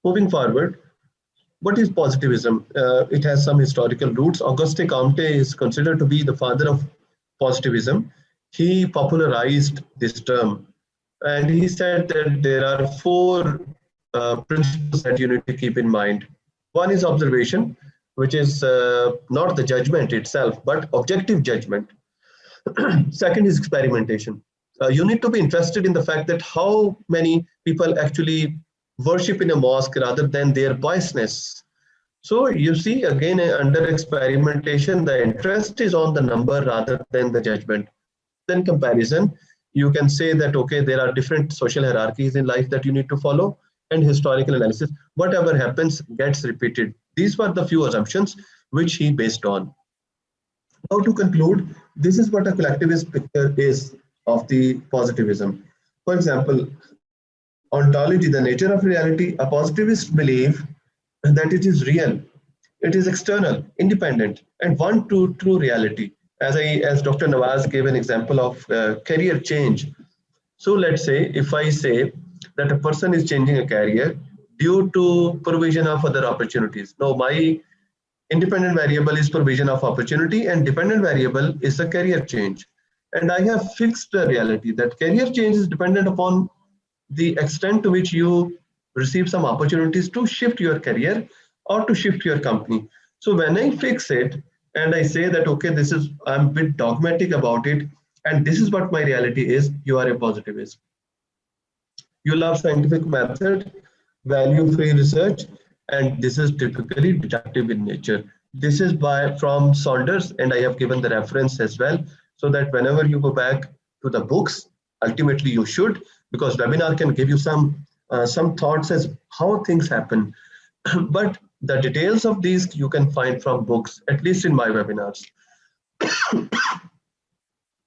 Moving forward, what is positivism? It has some historical roots. Auguste Comte is considered to be the father of positivism. He popularized this term. And he said that there are four principles that you need to keep in mind. One is observation, which is not the judgment itself, but objective judgment. Second is experimentation. You need to be interested in the fact that how many people actually worship in a mosque rather than their biasness. So you see, again, under experimentation, the interest is on the number rather than the judgment. Then comparison. You can say that, okay, there are different social hierarchies in life that you need to follow, and historical analysis. Whatever happens gets repeated. These were the few assumptions which he based on. Now to conclude, this is what a collectivist picture is of the positivism. For example, ontology, the nature of reality, a positivist believe that it is real, it is external, independent, and one true reality. As Dr. Nawaz gave an example of career change. So let's say, if I say that a person is changing a career due to provision of other opportunities. Now, my independent variable is provision of opportunity and dependent variable is a career change. And I have fixed the reality that career change is dependent upon the extent to which you receive some opportunities to shift your career or to shift your company. So when I fix it, and I say that, okay, I'm a bit dogmatic about it, and this is what my reality is, you are a positivist. You love scientific method, value-free research, and this is typically deductive in nature. This is from Saunders, and I have given the reference as well, so that whenever you go back to the books, ultimately you should, because webinar can give you some some thoughts as how things happen. But the details of these you can find from books, at least in my webinars.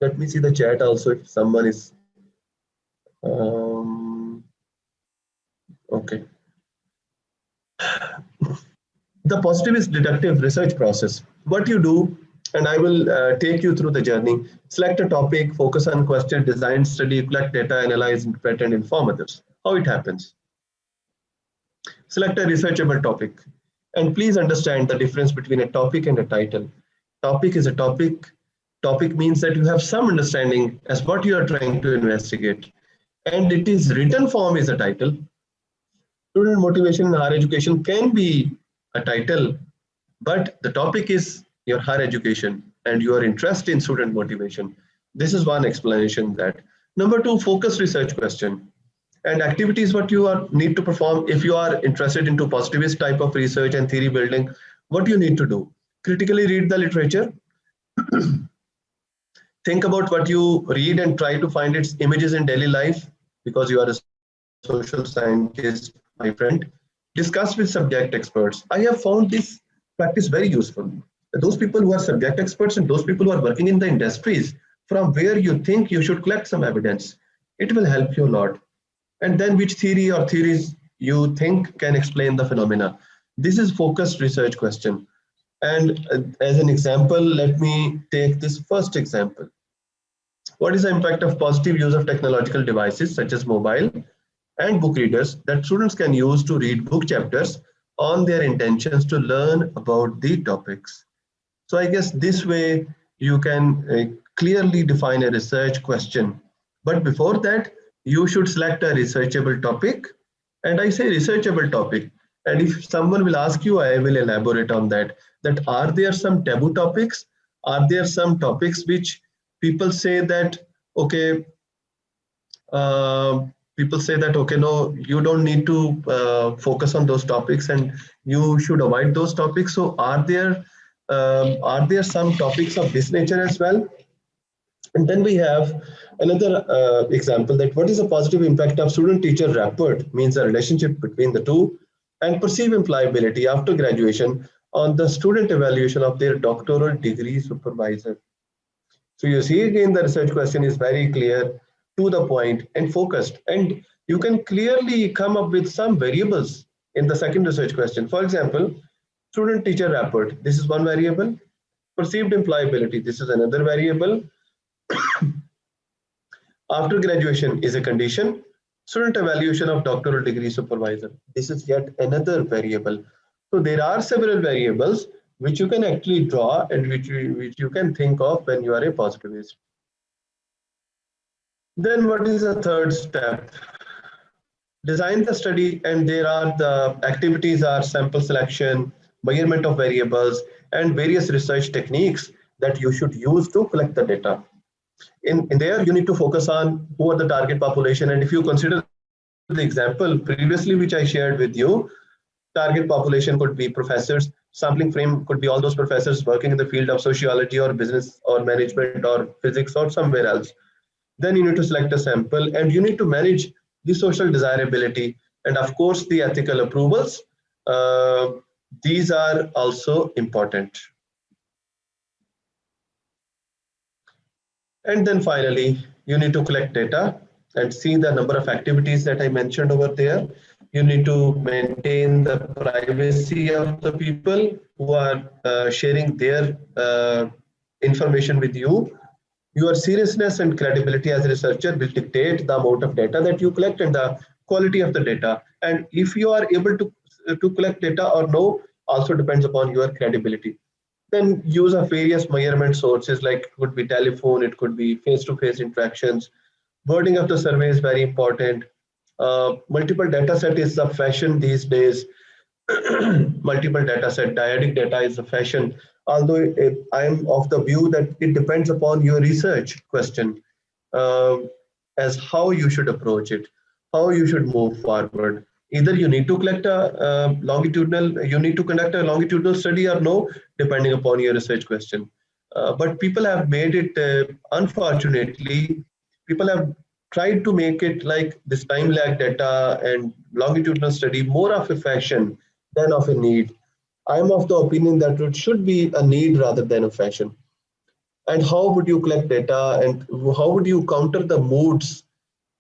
Let me see the chat also if someone is okay. The positivist deductive research process. What you do, and I will take you through the journey. Select a topic, focus on question, design, study, collect data, analyze, interpret, and inform others. How it happens. Select a researchable topic. And please understand the difference between a topic and a title. Topic is a topic. Topic means that you have some understanding as what you are trying to investigate. And it is written form is a title. Student motivation in higher education can be a title, but the topic is your higher education and your interest in student motivation. This is one explanation that. Number two, focus research question. And activities what you need to perform if you are interested into positivist type of research and theory building, what you need to do. Critically read the literature. Think about what you read and try to find its images in daily life, because you are a social scientist, my friend. Discuss with subject experts. I have found this practice very useful. Those people who are subject experts and those people who are working in the industries from where you think you should collect some evidence, it will help you a lot. And then which theory or theories you think can explain the phenomena. This is focused research question. And as an example, let me take this first example. What is the impact of positive use of technological devices such as mobile and book readers that students can use to read book chapters on their intentions to learn about the topics? So I guess this way you can clearly define a research question. But before that, you should select a researchable topic. And I say researchable topic. And if someone will ask you, I will elaborate on that. That are there some taboo topics? Are there some topics which people say that, okay, no, you don't need to focus on those topics and you should avoid those topics. So are there some topics of this nature as well? And then we have another example, that what is the positive impact of student-teacher rapport, means the relationship between the two, and perceived employability after graduation on the student evaluation of their doctoral degree supervisor. So you see again the research question is very clear, to the point and focused, and you can clearly come up with some variables in the second research question. For example, student-teacher rapport, this is one variable. Perceived employability, this is another variable. After graduation is a condition. Student evaluation of doctoral degree supervisor, this is yet another variable. So there are several variables which you can actually draw and which you can think of when you are a positivist. Then what is the third step? Design the study, and there are the activities are sample selection, measurement of variables, and various research techniques that you should use to collect the data. In there, you need to focus on who are the target population. And if you consider the example previously which I shared with you, target population could be professors, sampling frame could be all those professors working in the field of sociology or business or management or physics or somewhere else. Then you need to select a sample, and you need to manage the social desirability and of course the ethical approvals. These are also important. And then finally, you need to collect data and see the number of activities that I mentioned over there. You need to maintain the privacy of the people who are sharing their information with you. Your seriousness and credibility as a researcher will dictate the amount of data that you collect and the quality of the data. And if you are able to collect data or no, also depends upon your credibility. Then use of various measurement sources, like it could be telephone, it could be face-to-face interactions. Wording of the survey is very important. Multiple data set is the fashion these days. Multiple data set, dyadic data is the fashion. Although I am of the view that it depends upon your research question as how you should approach it, how you should move forward. Either you need to collect a you need to conduct a longitudinal study or no, depending upon your research question. But people have made it, unfortunately, people have tried to make it like this time lag data and longitudinal study more of a fashion than of a need. I'm of the opinion that it should be a need rather than a fashion. And how would you collect data and how would you counter the moods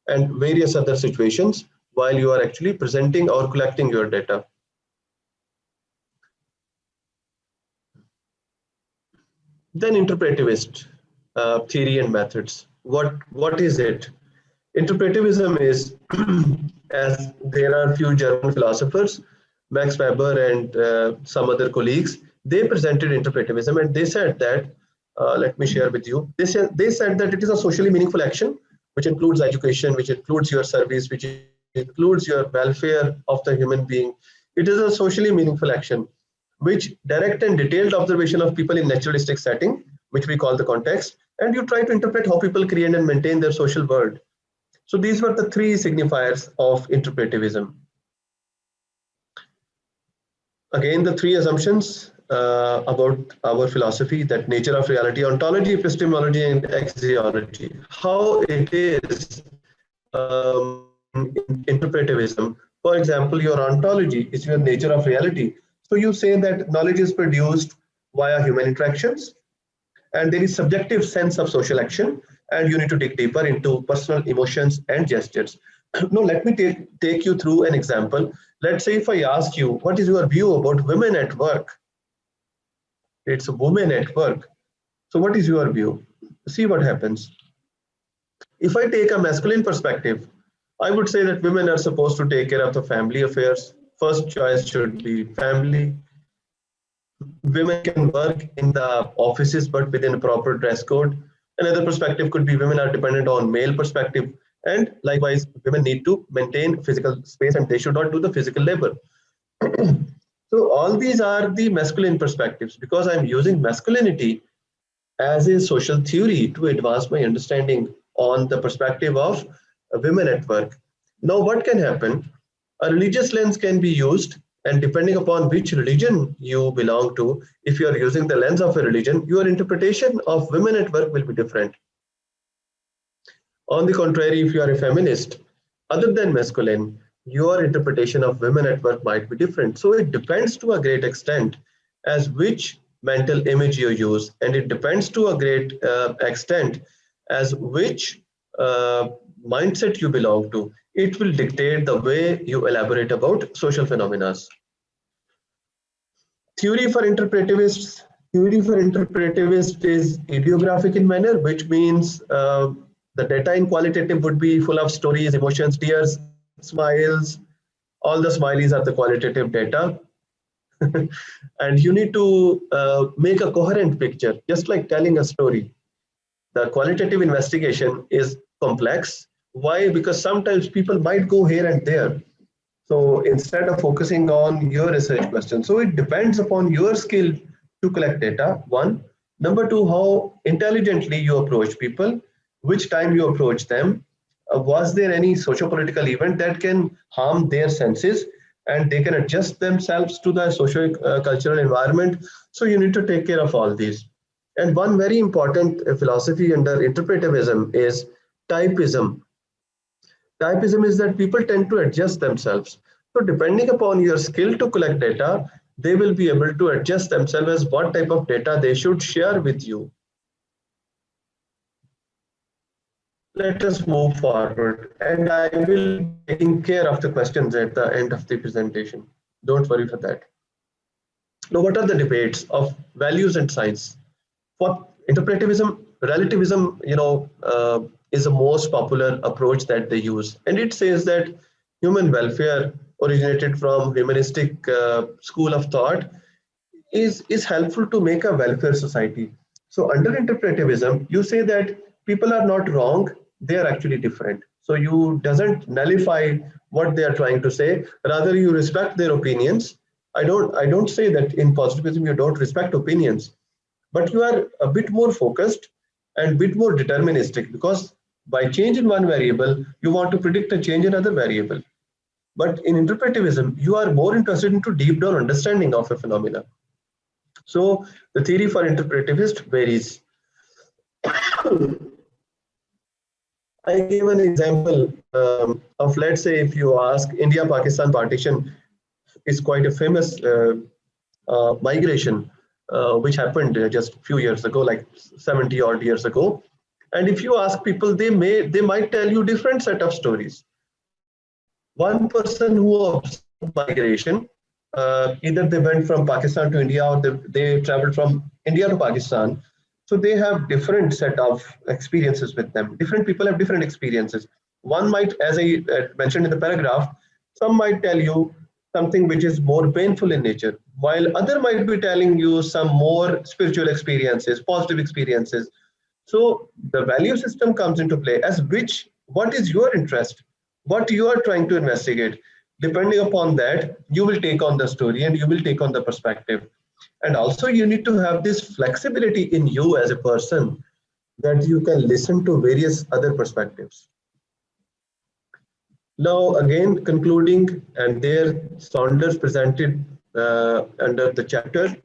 and various other situations while you are actually presenting or collecting your data? Then interpretivist theory and methods. What is it? Interpretivism is, as there are few German philosophers, Max Weber and some other colleagues, they presented interpretivism and they said that, let me share with you, they said that it is a socially meaningful action, which includes education, which includes your service, which includes your welfare of the human being. It is a socially meaningful action, which direct and detailed observation of people in naturalistic setting, which we call the context, and you try to interpret how people create and maintain their social world. So these were the three signifiers of interpretivism. Again, the three assumptions about our philosophy, that nature of reality, ontology, epistemology, and axiology. How it is in interpretivism. For example, your ontology is your nature of reality. So you say that knowledge is produced via human interactions, and there is subjective sense of social action, and you need to dig deeper into personal emotions and gestures. Now, let me take you through an example. Let's say if I ask you, what is your view about women at work? It's women at work. So what is your view? See what happens. If I take a masculine perspective, I would say that women are supposed to take care of the family affairs. First choice should be family. Women can work in the offices, but within a proper dress code. Another perspective could be women are dependent on male perspective. And likewise, women need to maintain physical space and they should not do the physical labor. So all these are the masculine perspectives, because I'm using masculinity as a social theory to advance my understanding on the perspective of women at work. Now, what can happen? A religious lens can be used, and depending upon which religion you belong to, if you are using the lens of a religion, your interpretation of women at work will be different. On the contrary, if you are a feminist, other than masculine, your interpretation of women at work might be different. So it depends to a great extent as which mental image you use, and it depends to a great extent as which mindset you belong to. It will dictate the way you elaborate about social phenomena. Theory for interpretivists. Theory for interpretivists is ideographic in manner, which means the data in qualitative would be full of stories, emotions, tears, smiles. All the smileys are the qualitative data. And you need to make a coherent picture, just like telling a story. The qualitative investigation is complex. Why? Because sometimes people might go here and there. So instead of focusing on your research question, so it depends upon your skill to collect data, one. Number two, how intelligently you approach people, which time you approach them. Was there any socio-political event that can harm their senses and they can adjust themselves to the socio-cultural environment? So you need to take care of all these. And one very important philosophy under interpretivism is typism. Typism is that people tend to adjust themselves. So depending upon your skill to collect data, they will be able to adjust themselves as what type of data they should share with you. Let us move forward, and I will be taking care of the questions at the end of the presentation. Don't worry for that. Now, what are the debates of values and science? For interpretivism, relativism, is the most popular approach that they use. And it says that human welfare originated from humanistic school of thought is helpful to make a welfare society. So under interpretivism, you say that people are not wrong, they are actually different. So you doesn't nullify what they are trying to say, rather you respect their opinions. I don't say that in positivism you don't respect opinions, but you are a bit more focused and bit more deterministic, because by change in one variable, you want to predict a change in other variable. But in interpretivism, you are more interested into deep down understanding of a phenomena. So the theory for interpretivist varies. I gave an example of, let's say, if you ask, India-Pakistan partition is quite a famous migration which happened just a few years ago, like 70 odd years ago. And if you ask people, they might tell you different set of stories. One person who observed migration, either they went from Pakistan to India or they traveled from India to Pakistan. So they have different set of experiences with them. Different people have different experiences. One might, as I mentioned in the paragraph, some might tell you something which is more painful in nature, while other might be telling you some more spiritual experiences, positive experiences. So the value system comes into play as what is your interest, what you are trying to investigate. Depending upon that, you will take on the story and you will take on the perspective. And also you need to have this flexibility in you as a person that you can listen to various other perspectives. Now, again, concluding, and there Saunders presented under the chapter,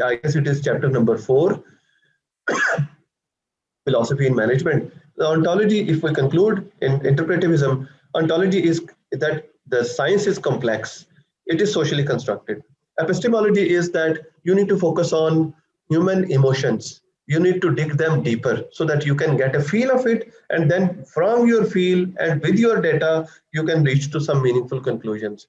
I guess it is chapter number 4, philosophy in management. The ontology, if we conclude in interpretivism, ontology is that the science is complex, it is socially constructed. Epistemology is that you need to focus on human emotions. You need to dig them deeper so that you can get a feel of it, and then from your feel and with your data, you can reach to some meaningful conclusions.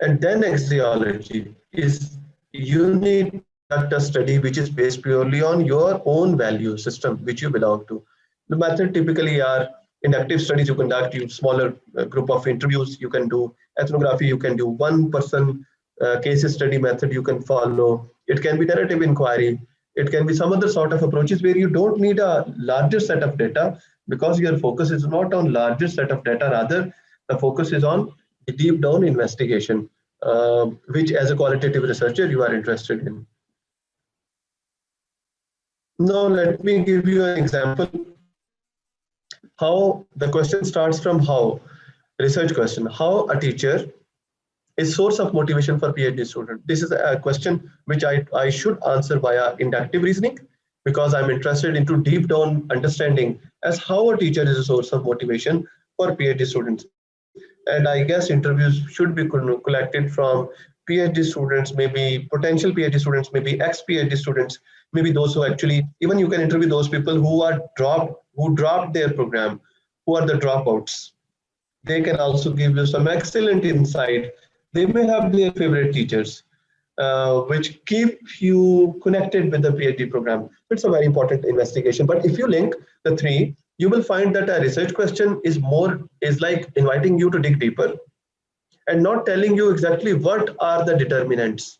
And then axiology is you need to conduct a study which is based purely on your own value system which you belong to. The method typically are inductive studies you conduct, you smaller group of interviews you can do, ethnography you can do, one person case study method you can follow. It can be narrative inquiry. It can be some other sort of approaches where you don't need a larger set of data because your focus is not on larger set of data, rather the focus is on deep down investigation, which as a qualitative researcher you are interested in. Now let me give you an example how the question starts from how, research question, how a teacher is source of motivation for PhD student. This is a question which I should answer via inductive reasoning because I'm interested into deep down understanding as how a teacher is a source of motivation for PhD students. And I guess interviews should be collected from PhD students, maybe potential PhD students, maybe ex-PhD students, maybe those who actually, even you can interview those people who dropped their program, who are the dropouts. They can also give you some excellent insight. They may have their favorite teachers, which keep you connected with the PhD program. It's a very important investigation. But if you link the three, you will find that a research question is like inviting you to dig deeper and not telling you exactly what are the determinants.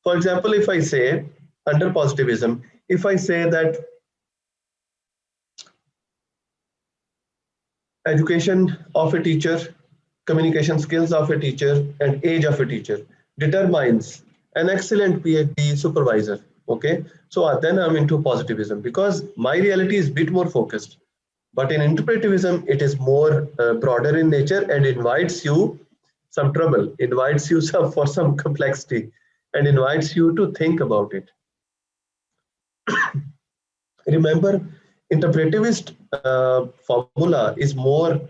For example, if I say under positivism, if I say that education of a teacher, communication skills of a teacher, and age of a teacher determines an excellent PhD supervisor. Okay, so then I'm into positivism because my reality is a bit more focused. But in interpretivism, it is more broader in nature and invites you some trouble, invites you for some complexity, and invites you to think about it. Remember, interpretivist formula is more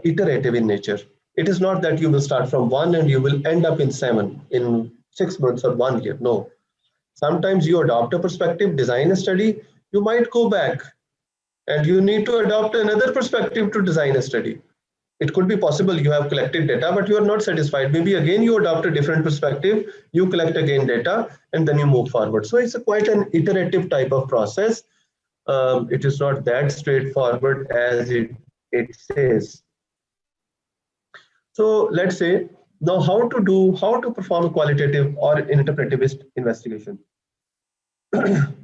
iterative in nature. It is not that you will start from 1 and you will end up in 7 in 6 months or 1 year. No. Sometimes you adopt a perspective, design a study, you might go back and you need to adopt another perspective to design a study. It could be possible you have collected data, but you are not satisfied. Maybe again you adopt a different perspective, you collect again data, and then you move forward. So it's quite an iterative type of process. It is not that straightforward as it says. So let's say now how to perform a qualitative or interpretivist investigation.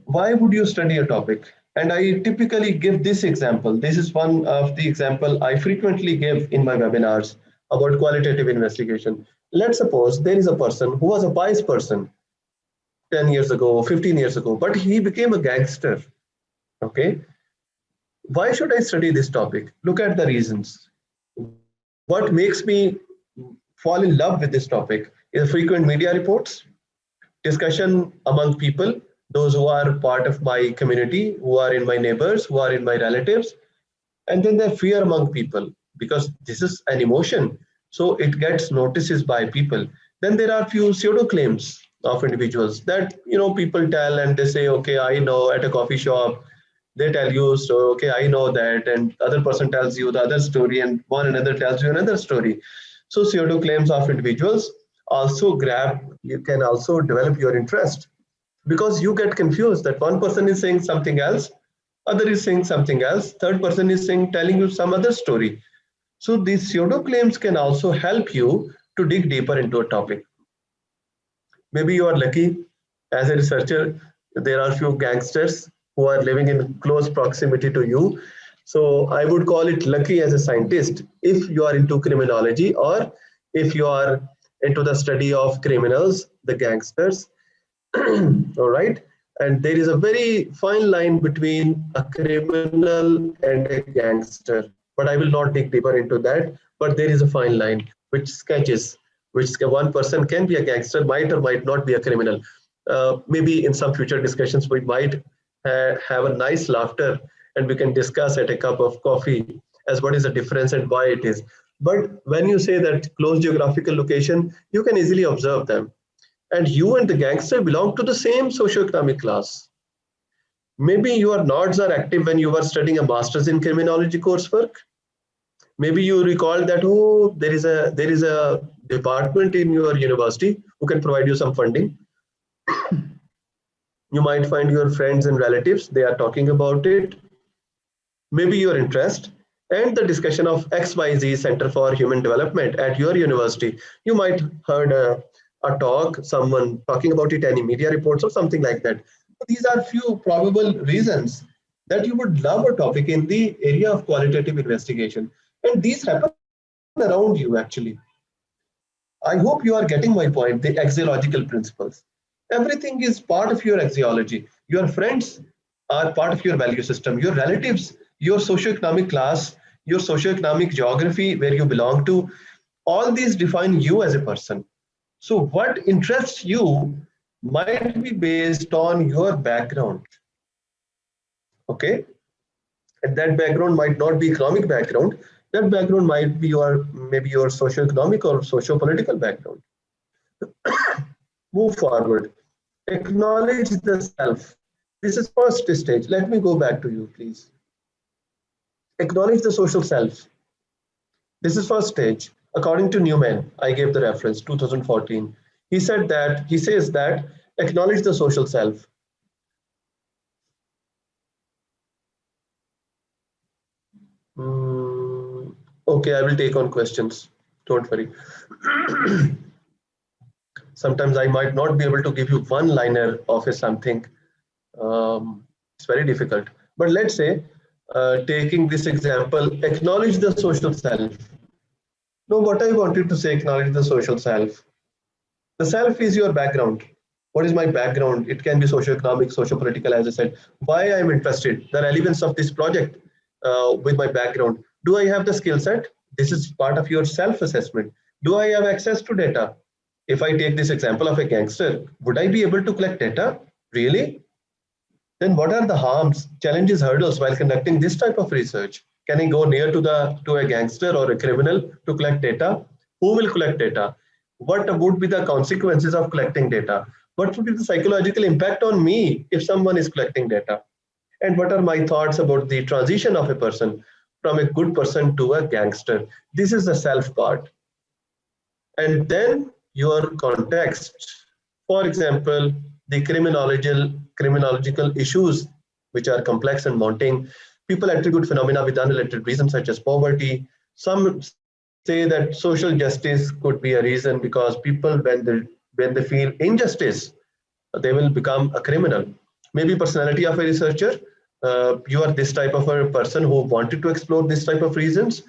Why would you study a topic? And I typically give this example. This is one of the example I frequently give in my webinars about qualitative investigation. Let's suppose there is a person who was a wise person 10 years ago, 15 years ago, but he became a gangster. Okay. Why should I study this topic? Look at the reasons. What makes me fall in love with this topic is frequent media reports, discussion among people, those who are part of my community, who are in my neighbors, who are in my relatives, And then there's fear among people, because this is an emotion, so it gets notices by people. Then there are few pseudo claims of individuals that people tell, and they say, okay, I know, at a coffee shop they tell you, so okay, I know that, and other person tells you the other story, and one another tells you another story. So pseudo claims of individuals also grab, you can also develop your interest, because you get confused that one person is saying something else, other is saying something else, third person is saying, telling you some other story. So these pseudo claims can also help you to dig deeper into a topic. Maybe you are lucky as a researcher, there are few gangsters who are living in close proximity to you. So I would call it lucky as a scientist if you are into criminology, or if you are into the study of criminals, the gangsters. All right. And there is a very fine line between a criminal and a gangster. But I will not dig deeper into that. But there is a fine line which sketches which one person can be a gangster, might or might not be a criminal. Maybe in some future discussions, we might have a nice laughter, and we can discuss at a cup of coffee as what is the difference and why it is. But when you say that close geographical location, you can easily observe them. And you and the gangster belong to the same socioeconomic class. Maybe your nods are active when you were studying a master's in criminology coursework. Maybe you recall that, oh, there is a department in your university who can provide you some funding. You might find your friends and relatives, they are talking about it. Maybe your interest and the discussion of XYZ Center for Human Development at your university. You might heard a talk, someone talking about it, any media reports or something like that. So these are few probable reasons that you would love a topic in the area of qualitative investigation. And these happen around you actually. I hope you are getting my point, the axiological principles. Everything is part of your axiology. Your friends are part of your value system. Your relatives, your socioeconomic class, your socioeconomic geography, where you belong to, all these define you as a person. So what interests you might be based on your background. Okay? And that background might not be economic background. That background might be maybe your socioeconomic or socio-political background. Move forward. Acknowledge the self. This is first stage. Let me go back to you, please. Acknowledge the social self. This is first stage. According to Newman, I gave the reference 2014. He says that acknowledge the social self. Okay, I will take on questions. Don't worry. Sometimes I might not be able to give you one-liner of something. It's very difficult. But let's say, taking this example, acknowledge the social self. No, what I wanted to say, acknowledge the social self. The self is your background. What is my background? It can be socio-economic, socio-political, as I said. Why I'm interested, the relevance of this project with my background. Do I have the skill set? This is part of your self-assessment. Do I have access to data? If I take this example of a gangster, would I be able to collect data? Really? Then what are the harms, challenges, hurdles while conducting this type of research? Can I go near to a gangster or a criminal to collect data? Who will collect data? What would be the consequences of collecting data? What would be the psychological impact on me if someone is collecting data? And what are my thoughts about the transition of a person from a good person to a gangster? This is the self part. And then your context. For example, the criminological issues, which are complex and mounting. People attribute phenomena with unrelated reasons such as poverty. Some say that social justice could be a reason, because people, when they feel injustice, they will become a criminal. Maybe personality of a researcher. You are this type of a person who wanted to explore this type of reasons.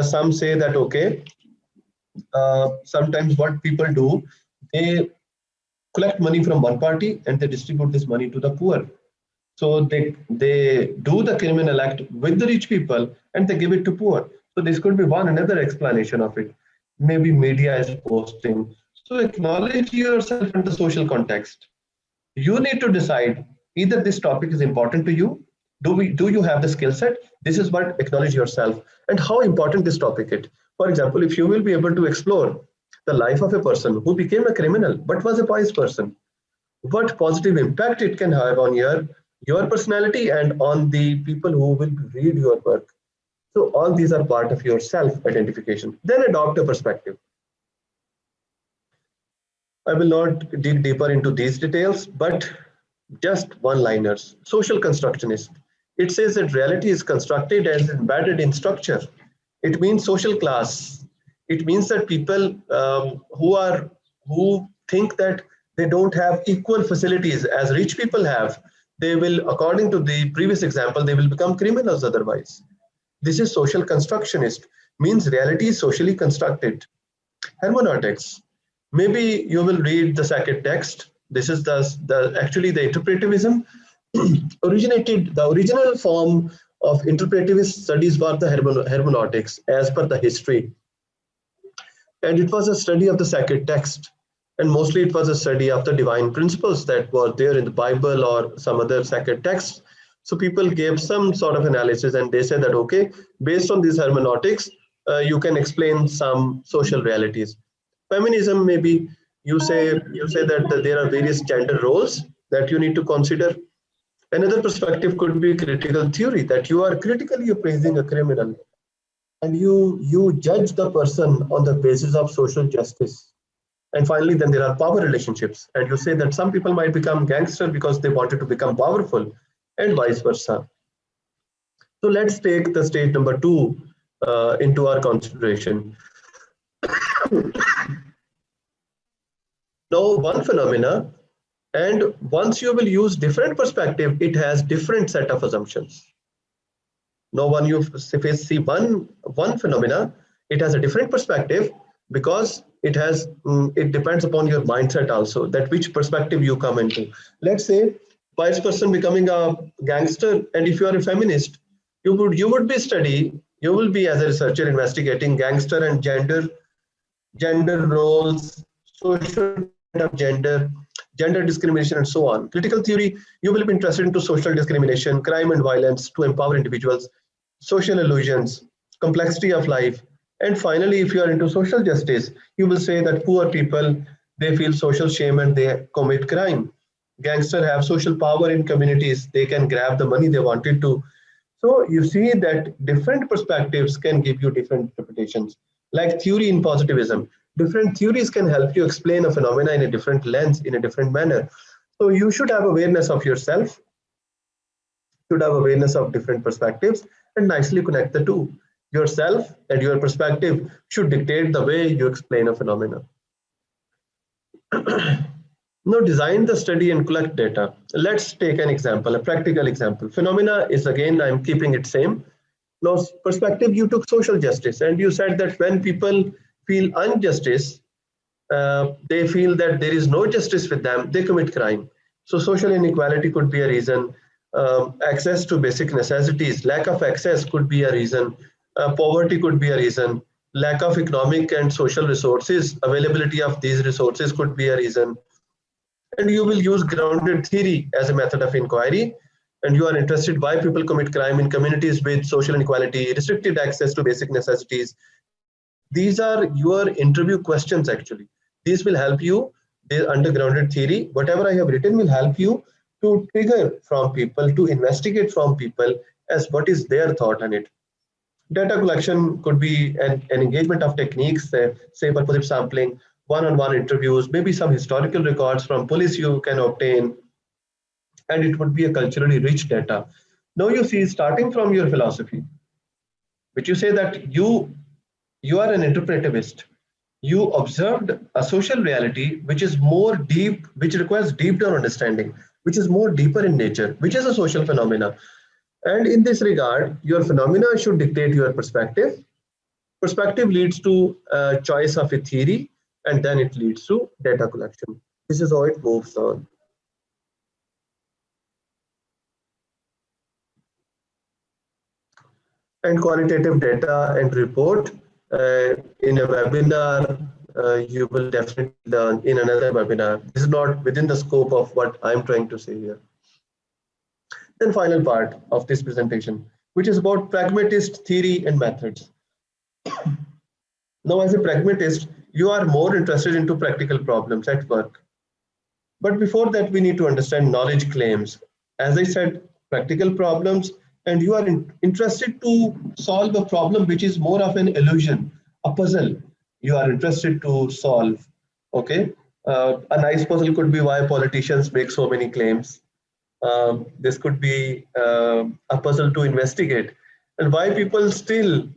Some say that, okay, sometimes what people do, they collect money from one party and they distribute this money to the poor. So they do the criminal act with the rich people and they give it to poor. So this could be another explanation of it. Maybe media is posting. So acknowledge yourself in the social context. You need to decide either this topic is important to you Do you have the skill set? This is what acknowledge yourself and how important this topic is. For example, if you will be able to explore the life of a person who became a criminal but was a pious person, what positive impact it can have on your personality and on the people who will read your work. So all these are part of your self-identification. Then adopt a perspective. I will not dig deeper into these details, but just one-liners. Social constructionist. It says that reality is constructed as embedded in structure. It means social class. It means that people who think that they don't have equal facilities as rich people have, they will, according to the previous example, they will become criminals otherwise. This is social constructionist, means reality is socially constructed. Hermeneutics. Maybe you will read the sacred text. This is actually the interpretivism originated. The original form of interpretivist studies were the hermeneutics as per the history. And it was a study of the sacred text. And mostly it was a study of the divine principles that were there in the Bible or some other sacred texts. So people gave some sort of analysis and they said that, okay, based on these hermeneutics, you can explain some social realities. Feminism, maybe you say that there are various gender roles that you need to consider. Another perspective could be critical theory, that you are critically appraising a criminal and you judge the person on the basis of social justice. And finally, then there are power relationships, and you say that some people might become gangster because they wanted to become powerful, and vice versa. So let's take the stage number 2 into our consideration. Now, one phenomena, and once you will use different perspective, it has different set of assumptions. Now, when you see one phenomena, it has a different perspective because it depends upon your mindset also, that which perspective you come into. Let's say pious person becoming a gangster, and if you are a feminist, you will be as a researcher investigating gangster and gender roles, social of gender discrimination, and so on. Critical theory, you will be interested into social discrimination, crime and violence to empower individuals, social illusions, complexity of life. And finally, if you are into social justice, you will say that poor people, they feel social shame and they commit crime. Gangsters have social power in communities. They can grab the money they wanted to. So you see that different perspectives can give you different interpretations. Like theory in positivism, different theories can help you explain a phenomena in a different lens, in a different manner. So you should have awareness of yourself, should have awareness of different perspectives, and nicely connect the two. Yourself and your perspective should dictate the way you explain a phenomena. Now, design the study and collect data. Let's take an example, a practical example. Phenomena is, again, I'm keeping it same. Now, perspective, you took social justice, and you said that when people feel injustice, they feel that there is no justice with them, they commit crime. So social inequality could be a reason. Access to basic necessities, lack of access could be a reason. Poverty could be a reason. Lack of economic and social resources, availability of these resources could be a reason. And you will use grounded theory as a method of inquiry. And you are interested why people commit crime in communities with social inequality, restricted access to basic necessities. These are your interview questions actually. These will help you, the undergrounded theory, whatever I have written will help you to trigger from people, to investigate from people as what is their thought on it. Data collection could be an engagement of techniques, say purposive sampling, one-on-one interviews, maybe some historical records from police you can obtain, and it would be a culturally rich data. Now you see, starting from your philosophy, which you say that you are an interpretivist. You observed a social reality which is more deep, which requires deep down understanding, which is more deeper in nature, which is a social phenomena. And in this regard, your phenomena should dictate your perspective. Perspective leads to choice of a theory, and then it leads to data collection. This is how it moves on. And qualitative data and report. In a webinar, you will definitely learn in another webinar. This is not within the scope of what I'm trying to say here. Then final part of this presentation, which is about pragmatist theory and methods. Now, as a pragmatist, you are more interested into practical problems at work. But before that, we need to understand knowledge claims. As I said, practical problems, and you are interested to solve a problem which is more of an illusion, a puzzle you are interested to solve. Okay, a nice puzzle could be why politicians make so many claims. This could be a puzzle to investigate, and why people still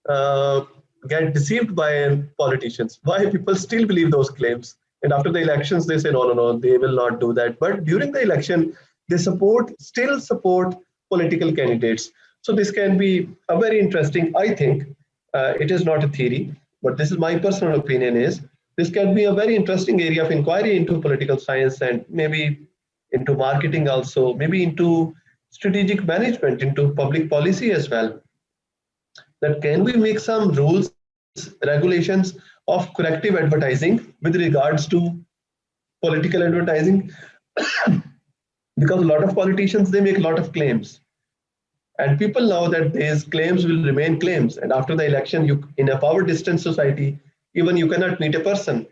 uh, get deceived by politicians, why people still believe those claims. And after the elections, they say, no, no, no, they will not do that. But during the election, they still support political candidates. So this can be a very interesting, I think, it is not a theory, but this is my personal opinion is, this can be a very interesting area of inquiry into political science and maybe into marketing also, maybe into strategic management, into public policy as well. That can we make some rules, regulations of corrective advertising with regards to political advertising? Because a lot of politicians, they make a lot of claims, and people know that these claims will remain claims, and after the election, you in a power distance society, even you cannot meet a person.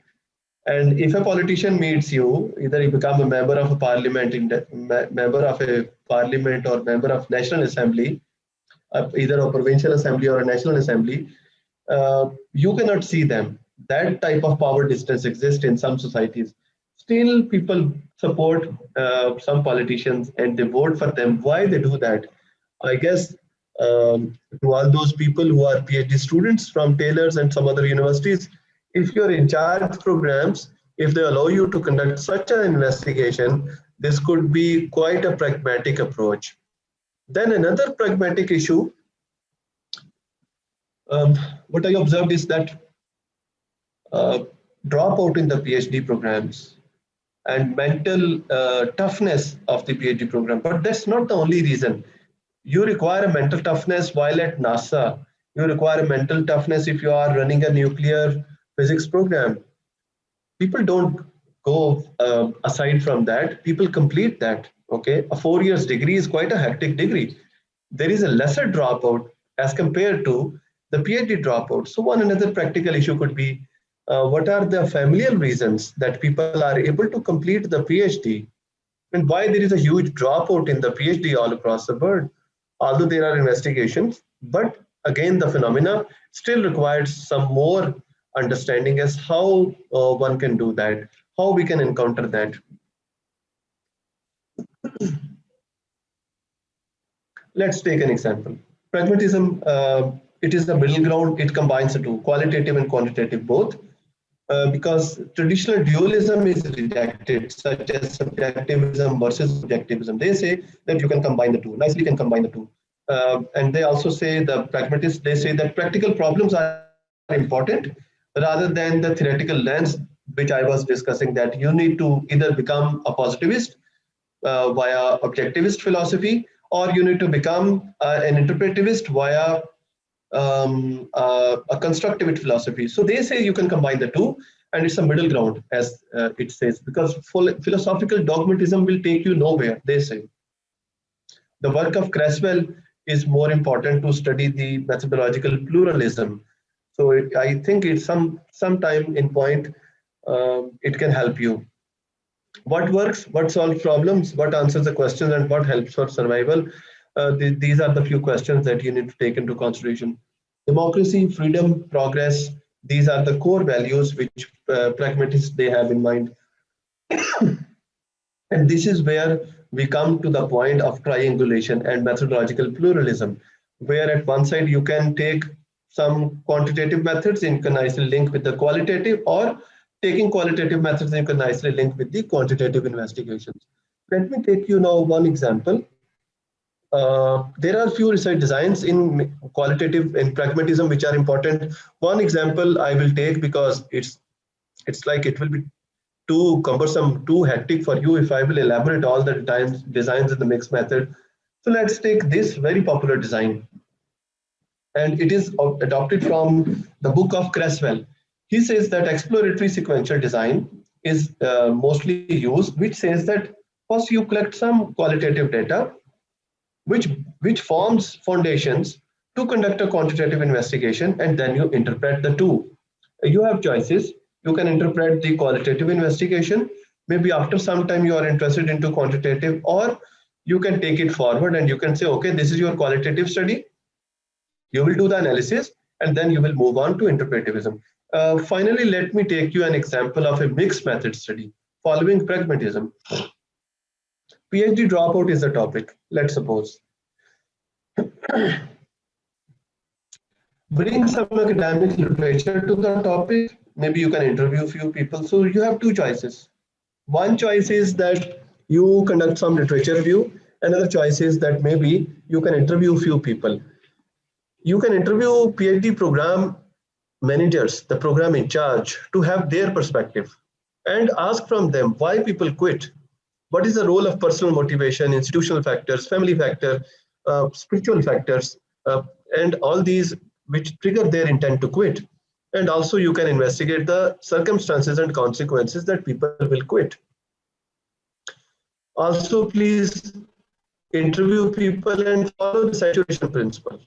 And if a politician meets you, either you become a member of a parliament, member of a parliament or member of national assembly, either a provincial assembly or a national assembly, you cannot see them. That type of power distance exists in some societies. Still, people support some politicians and they vote for them. Why they do that? I guess to all those people who are PhD students from Taylor's and some other universities, if you're in charge of programs, if they allow you to conduct such an investigation, this could be quite a pragmatic approach. Then another pragmatic issue, what I observed is that dropout in the PhD programs and mental toughness of the PhD program. But that's not the only reason. You require a mental toughness while at NASA. You require a mental toughness if you are running a nuclear physics program. People don't go aside from that. People complete that. Okay, a 4 years degree is quite a hectic degree. There is a lesser dropout as compared to the PhD dropout. So one another practical issue could be what are the familial reasons that people are able to complete the PhD, and why there is a huge dropout in the PhD all across the world, although there are investigations. But again, the phenomena still requires some more understanding as how one can do that, how we can encounter that. Let's take an example. Pragmatism, it is the middle ground. It combines the two, qualitative and quantitative both. Because traditional dualism is rejected, such as subjectivism versus objectivism. They say that you can combine the two, nicely can combine the two. And they also say, the pragmatists, they say that practical problems are important rather than the theoretical lens, which I was discussing, that you need to either become a positivist via objectivist philosophy, or you need to become an interpretivist via a constructivist philosophy. So they say you can combine the two, and it's a middle ground, as it says, because philosophical dogmatism will take you nowhere, they say. The work of Creswell is more important to study the methodological pluralism. So I think it's some time in point, it can help you. What works, what solves problems, what answers the questions, and what helps for survival. These are the few questions that you need to take into consideration. Democracy, freedom, progress, these are the core values which pragmatists they have in mind. And this is where we come to the point of triangulation and methodological pluralism, where at one side you can take some quantitative methods and you can nicely link with the qualitative, or taking qualitative methods and you can nicely link with the quantitative investigations. Let me take you now one example. There are few research designs in qualitative and pragmatism which are important. One example I will take, because it's like it will be too cumbersome, too hectic for you if I will elaborate all the designs in the mixed method. So let's take this very popular design, and it is adopted from the book of Creswell. He says that exploratory sequential design is mostly used, which says that first you collect some qualitative data, which forms foundations to conduct a quantitative investigation, and then you interpret the two. You have choices. You can interpret the qualitative investigation. Maybe after some time you are interested into quantitative, or you can take it forward and you can say, okay, this is your qualitative study. You will do the analysis and then you will move on to interpretivism. Finally, let me take you an example of a mixed method study following pragmatism. PhD dropout is the topic, let's suppose. Bring some academic literature to the topic. Maybe you can interview a few people. So you have two choices. One choice is that you conduct some literature review. Another choice is that maybe you can interview a few people. You can interview PhD program managers, the program in charge, to have their perspective and ask from them why people quit. What is the role of personal motivation, institutional factors, family factor, spiritual factors, and all these which trigger their intent to quit. And also you can investigate the circumstances and consequences that people will quit. Also, please interview people and follow the saturation principle.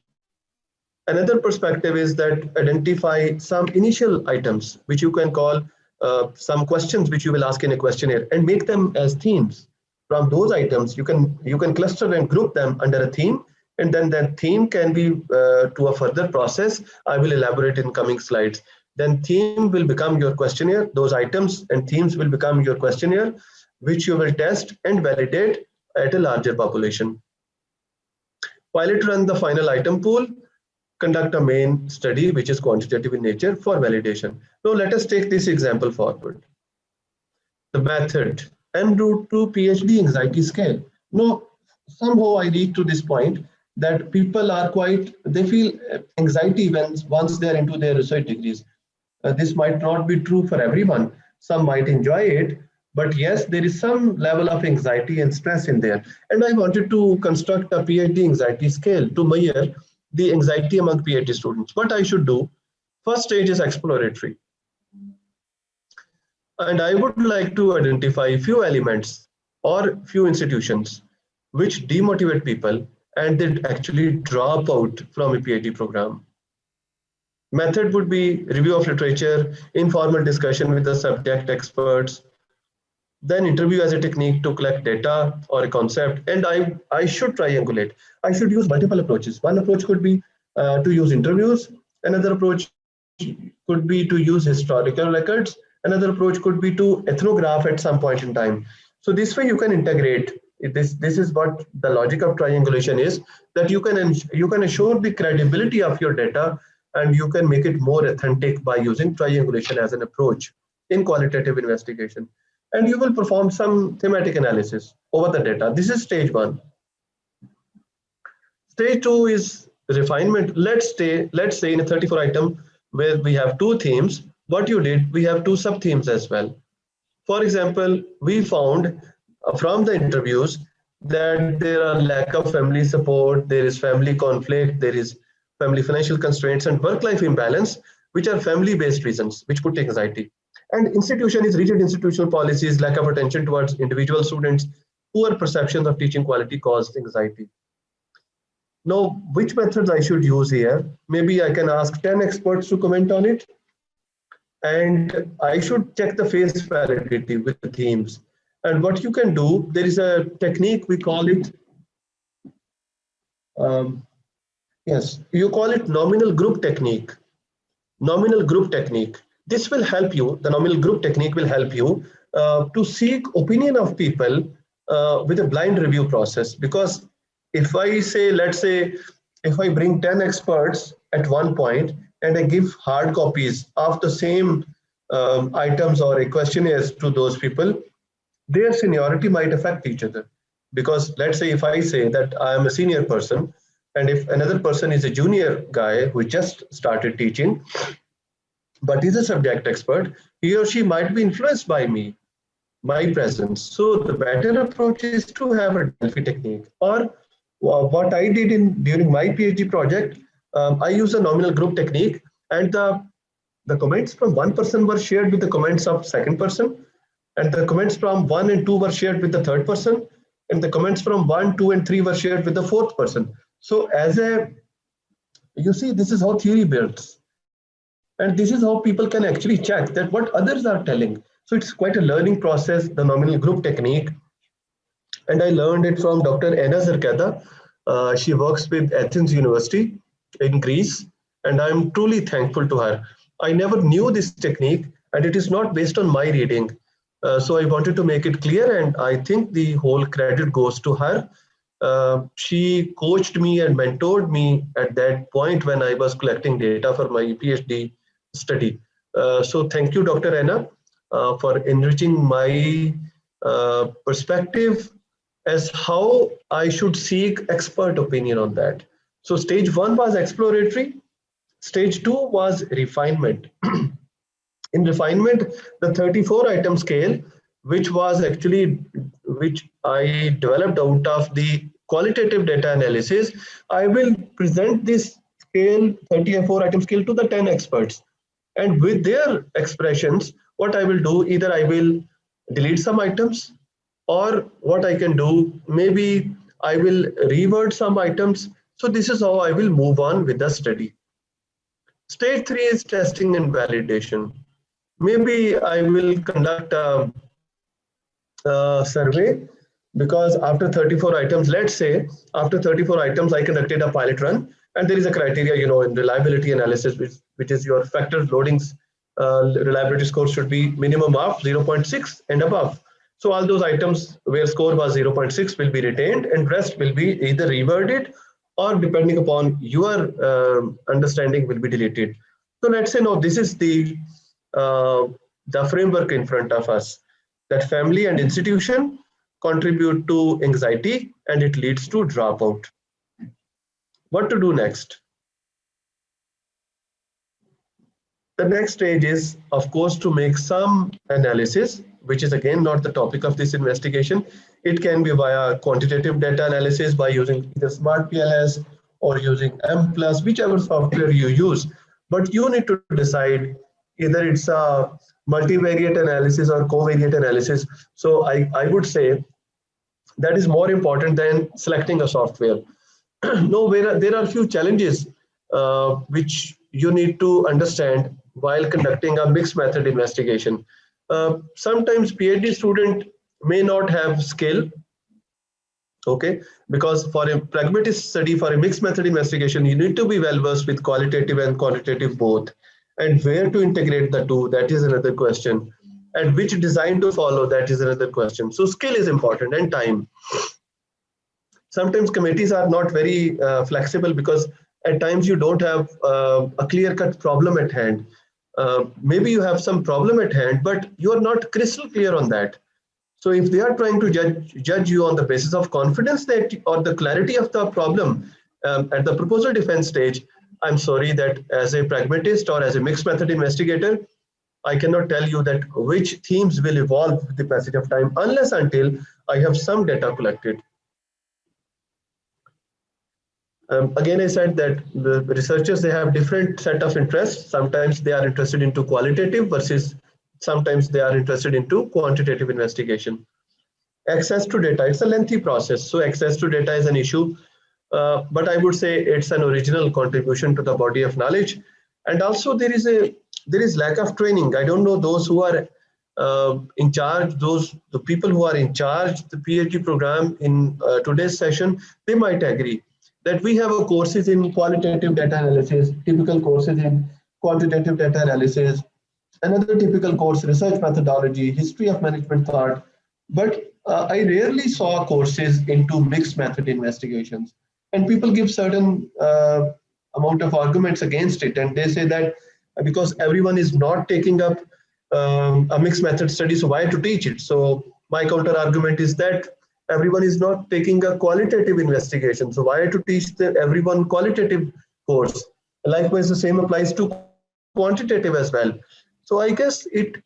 Another perspective is that identify some initial items which you can call some questions which you will ask in a questionnaire and make them as themes. From those items, you can cluster and group them under a theme, and then that theme can be to a further process. I will elaborate in coming slides. Then theme will become your questionnaire. Those items and themes will become your questionnaire, which you will test and validate at a larger population. Pilot run the final item pool. Conduct a main study which is quantitative in nature for validation. Now let us take this example forward. The method en route to PhD anxiety scale. Now somehow I reach to this point that people are they feel anxiety once they're into their research degrees. This might not be true for everyone. Some might enjoy it, but yes, there is some level of anxiety and stress in there. And I wanted to construct a PhD anxiety scale to measure the anxiety among PhD students. What I should do, first stage is exploratory. And I would like to identify few elements or few institutions which demotivate people and they actually drop out from a PhD program. Method would be review of literature, informal discussion with the subject experts, then interview as a technique to collect data or a concept, and I should triangulate. I should use multiple approaches. One approach could be to use interviews. Another approach could be to use historical records. Another approach could be to ethnograph at some point in time. So this way you can integrate. This is what the logic of triangulation is, that you can assure the credibility of your data and you can make it more authentic by using triangulation as an approach in qualitative investigation. And you will perform some thematic analysis over the data. This is stage one. Stage two is refinement. Let's say in a 34 item where we have two themes, what you did, we have two sub themes as well. For example, we found from the interviews that there are lack of family support, there is family conflict, there is family financial constraints and work-life imbalance, which are family-based reasons which could take anxiety. And institution is rigid institutional policies, lack of attention towards individual students, poor perceptions of teaching quality caused anxiety. Now, which methods I should use here? Maybe I can ask 10 experts to comment on it. And I should check the face validity with the themes. And what you can do, there is a technique, we call it, you call it nominal group technique. Nominal group technique. This will help you, the nominal group technique will help you to seek opinion of people with a blind review process. Because if I say, let's say, if I bring 10 experts at one point and I give hard copies of the same items or questionnaires to those people, their seniority might affect each other. Because let's say if I say that I am a senior person and if another person is a junior guy who just started teaching, but is a subject expert, he or she might be influenced by me, my presence. So the better approach is to have a Delphi technique. Or what I did during my PhD project, I used a nominal group technique, and the comments from one person were shared with the comments of second person, and the comments from 1 and 2 were shared with the third person, and the comments from 1, 2, and 3 were shared with the 4th person. So you see, this is how theory builds. And this is how people can actually check that what others are telling. So it's quite a learning process, the nominal group technique. And I learned it from Dr. Anna Zerkada. She works with Athens University in Greece, and I'm truly thankful to her. I never knew this technique, and it is not based on my reading. So I wanted to make it clear, and I think the whole credit goes to her. She coached me and mentored me at that point when I was collecting data for my PhD study. So thank you, Dr. Anna, for enriching my perspective as how I should seek expert opinion on that. So stage 1 was exploratory. Stage 2 was refinement. In refinement, the 34 item scale, which I developed out of the qualitative data analysis, I will present this scale, 34 item scale, to the 10 experts. And with their expressions, what I will do, either I will delete some items, or what I can do, maybe I will reword some items. So this is how I will move on with the study. Stage 3 is testing and validation. Maybe I will conduct a survey, because after 34 items, let's say after 34 items, I conducted a pilot run, and there is a criteria, in reliability analysis, which is your factor loadings. Reliability score should be minimum of 0.6 and above. So all those items where score was 0.6 will be retained, and rest will be either reworded or, depending upon your understanding, will be deleted. So let's say, no, this is the framework in front of us, that family and institution contribute to anxiety and it leads to dropout. What to do next? The next stage is, of course, to make some analysis, which is again not the topic of this investigation. It can be via quantitative data analysis by using either SmartPLS or using M+, whichever software you use. But you need to decide either it's a multivariate analysis or covariate analysis. So I would say that is more important than selecting a software. No, there are a few challenges which you need to understand while conducting a mixed method investigation. Sometimes PhD student may not have skill, okay, because for a pragmatic study, for a mixed method investigation, you need to be well versed with qualitative and quantitative both. And where to integrate the two, that is another question. And which design to follow, that is another question. So skill is important, and time. Sometimes committees are not very flexible, because at times you don't have a clear-cut problem at hand. Maybe you have some problem at hand, but you are not crystal clear on that. So if they are trying to judge you on the basis of confidence that, or the clarity of the problem at the proposal defense stage, I'm sorry that as a pragmatist or as a mixed method investigator, I cannot tell you that which themes will evolve with the passage of time unless until I have some data collected. Again, I said that the researchers, they have different set of interests. Sometimes they are interested into qualitative versus sometimes they are interested into quantitative investigation. Access to data, it's a lengthy process. So access to data is an issue, but I would say it's an original contribution to the body of knowledge. And also there is lack of training. I don't know those who are in charge, the people who are in charge, the PhD program in today's session, they might agree that we have courses in qualitative data analysis, typical courses in quantitative data analysis, another typical course, research methodology, history of management thought. But I rarely saw courses into mixed method investigations. And people give certain amount of arguments against it. And they say that because everyone is not taking up a mixed method study, so why to teach it? So my counter argument is that everyone is not taking a qualitative investigation. So why to teach everyone qualitative course? Likewise, the same applies to quantitative as well. So I guess it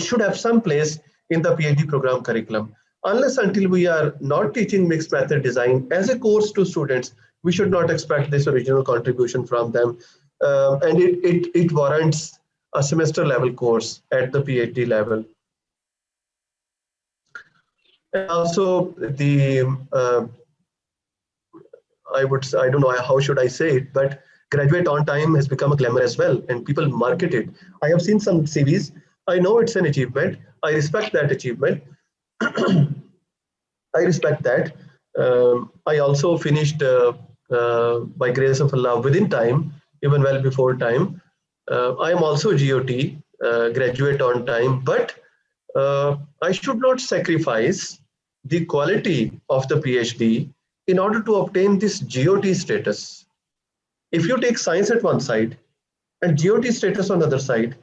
should have some place in the PhD program curriculum. Unless until we are not teaching mixed method design as a course to students, we should not expect this original contribution from them. And it warrants a semester level course at the PhD level. And also I don't know how should I say it, but graduate on time has become a glamour as well, and people market it. I have seen some CVs. I know it's an achievement. I respect that achievement. I respect that. I also finished by grace of Allah within time, even well before time. I am also GOT, graduate on time, but I should not sacrifice the quality of the PhD in order to obtain this GOT status. If you take science at one side and GOT status on the other side,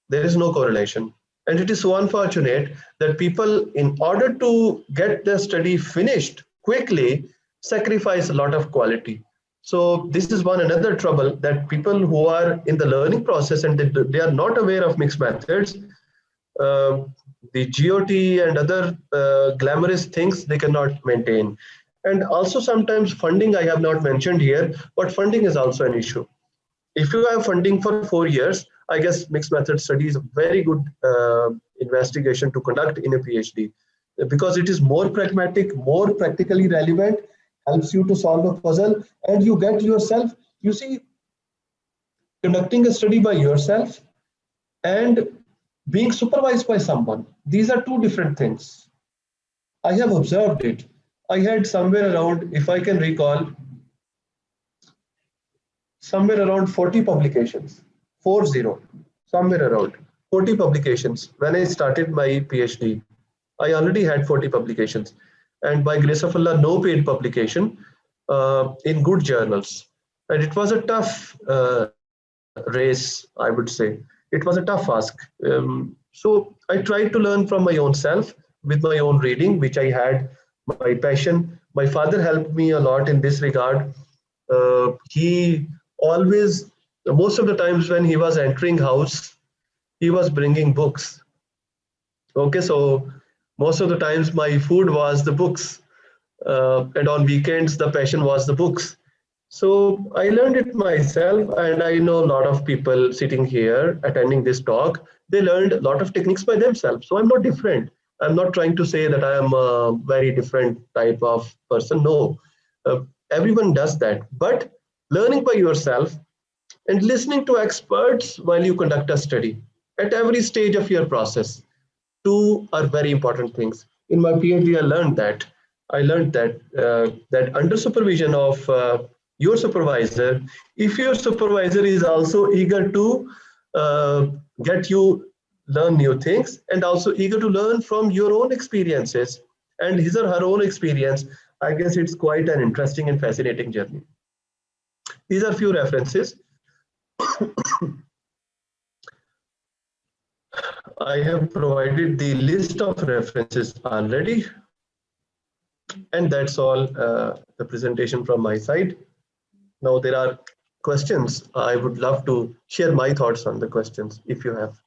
there is no correlation. And it is so unfortunate that people, in order to get their study finished quickly, sacrifice a lot of quality. So this is one another trouble, that people who are in the learning process and they are not aware of mixed methods, the GOT and other glamorous things they cannot maintain. And also sometimes funding I have not mentioned here, but funding is also an issue. If you have funding for 4 years, I guess mixed method study is a very good investigation to conduct in a PhD, because it is more pragmatic, more practically relevant, helps you to solve a puzzle, and you get yourself, you see, conducting a study by yourself and being supervised by someone. These are two different things. I have observed it. I had somewhere around, if I can recall, somewhere around 40 publications, 40, somewhere around 40 publications. When I started my PhD, I already had 40 publications, and by grace of Allah, no paid publication in good journals. And it was a tough race, I would say. It was a tough ask. So I tried to learn from my own self with my own reading, which I had, my passion. My father helped me a lot in this regard. He always, most of the times when he was entering house, he was bringing books. Okay, so most of the times my food was the books, and on weekends the passion was the books. So I learned it myself, and I know a lot of people sitting here attending this talk, they learned a lot of techniques by themselves. So I'm not different. I'm not trying to say that I am a very different type of person. No, everyone does that. But learning by yourself and listening to experts while you conduct a study at every stage of your process, two are very important things. In my PhD, I learned that. That under supervision of your supervisor, if your supervisor is also eager to get you learn new things and also eager to learn from your own experiences and his or her own experience, I guess it's quite an interesting and fascinating journey. These are few references. I have provided the list of references already, and that's all the presentation from my side. Now there are questions. I would love to share my thoughts on the questions if you have.